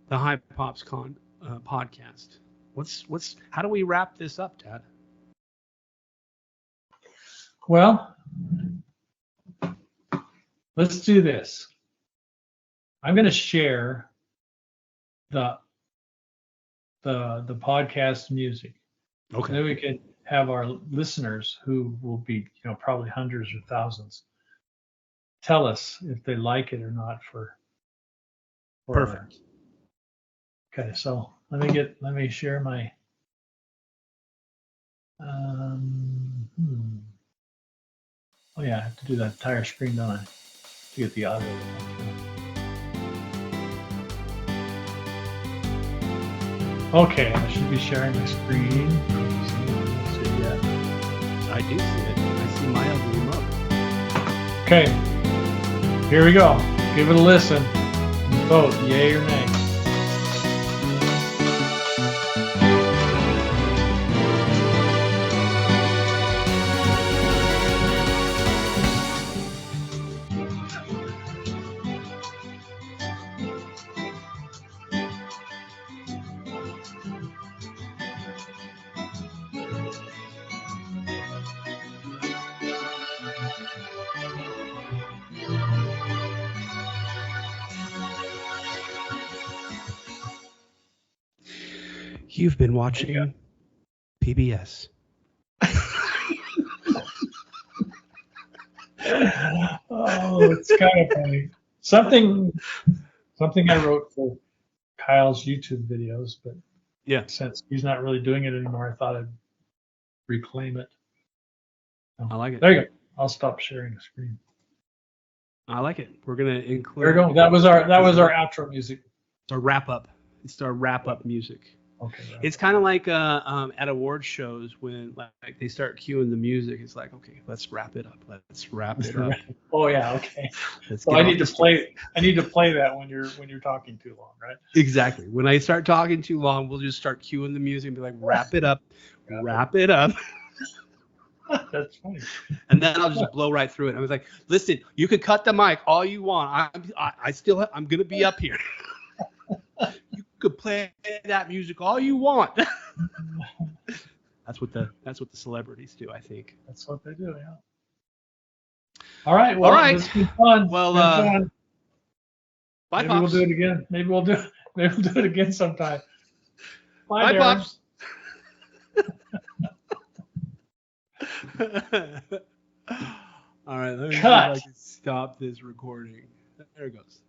the High Pops podcast? How do we wrap this up, Dad? Well, let's do this. I'm going to share the podcast music. Okay. And then we can have our listeners, who will be, probably hundreds or thousands, tell us if they like it or not for Perfect. Okay, so let me share my oh yeah, I have to do that entire screen, don't I, to get the audio. Okay, I should be sharing my screen. See it yet? I do see it. I see my ugly mug. Okay, here we go. Give it a listen. Vote yay or nay. You've been watching PBS. Oh, it's kind of funny. Something I wrote for Kyle's YouTube videos, but since he's not really doing it anymore, I thought I'd reclaim it. So, I like it. There you go. I'll stop sharing the screen. I like it. We're gonna include. There we go. That was our outro music. It's our wrap up. It's our wrap up music. Okay. Right. It's kind of like at award shows when like they start cueing the music. It's like, okay, let's wrap it up. Let's wrap it up. Oh yeah, okay. Let's So I need to play that when you're talking too long, right? Exactly. When I start talking too long, we'll just start cueing the music and be like, wrap it up, wrap it up. That's funny. And then I'll just blow right through it. I was like, listen, you could cut the mic all you want. I'm gonna be up here. You could play that music all you want. That's what the celebrities do, I think. That's what they do, yeah. All right. Well, it's been fun. Well, fun. Bye, Maybe Pops. we'll do it again. Maybe we'll do it again sometime. Bye, Darren. Pops. All right, let me see if I can stop this recording. There it goes.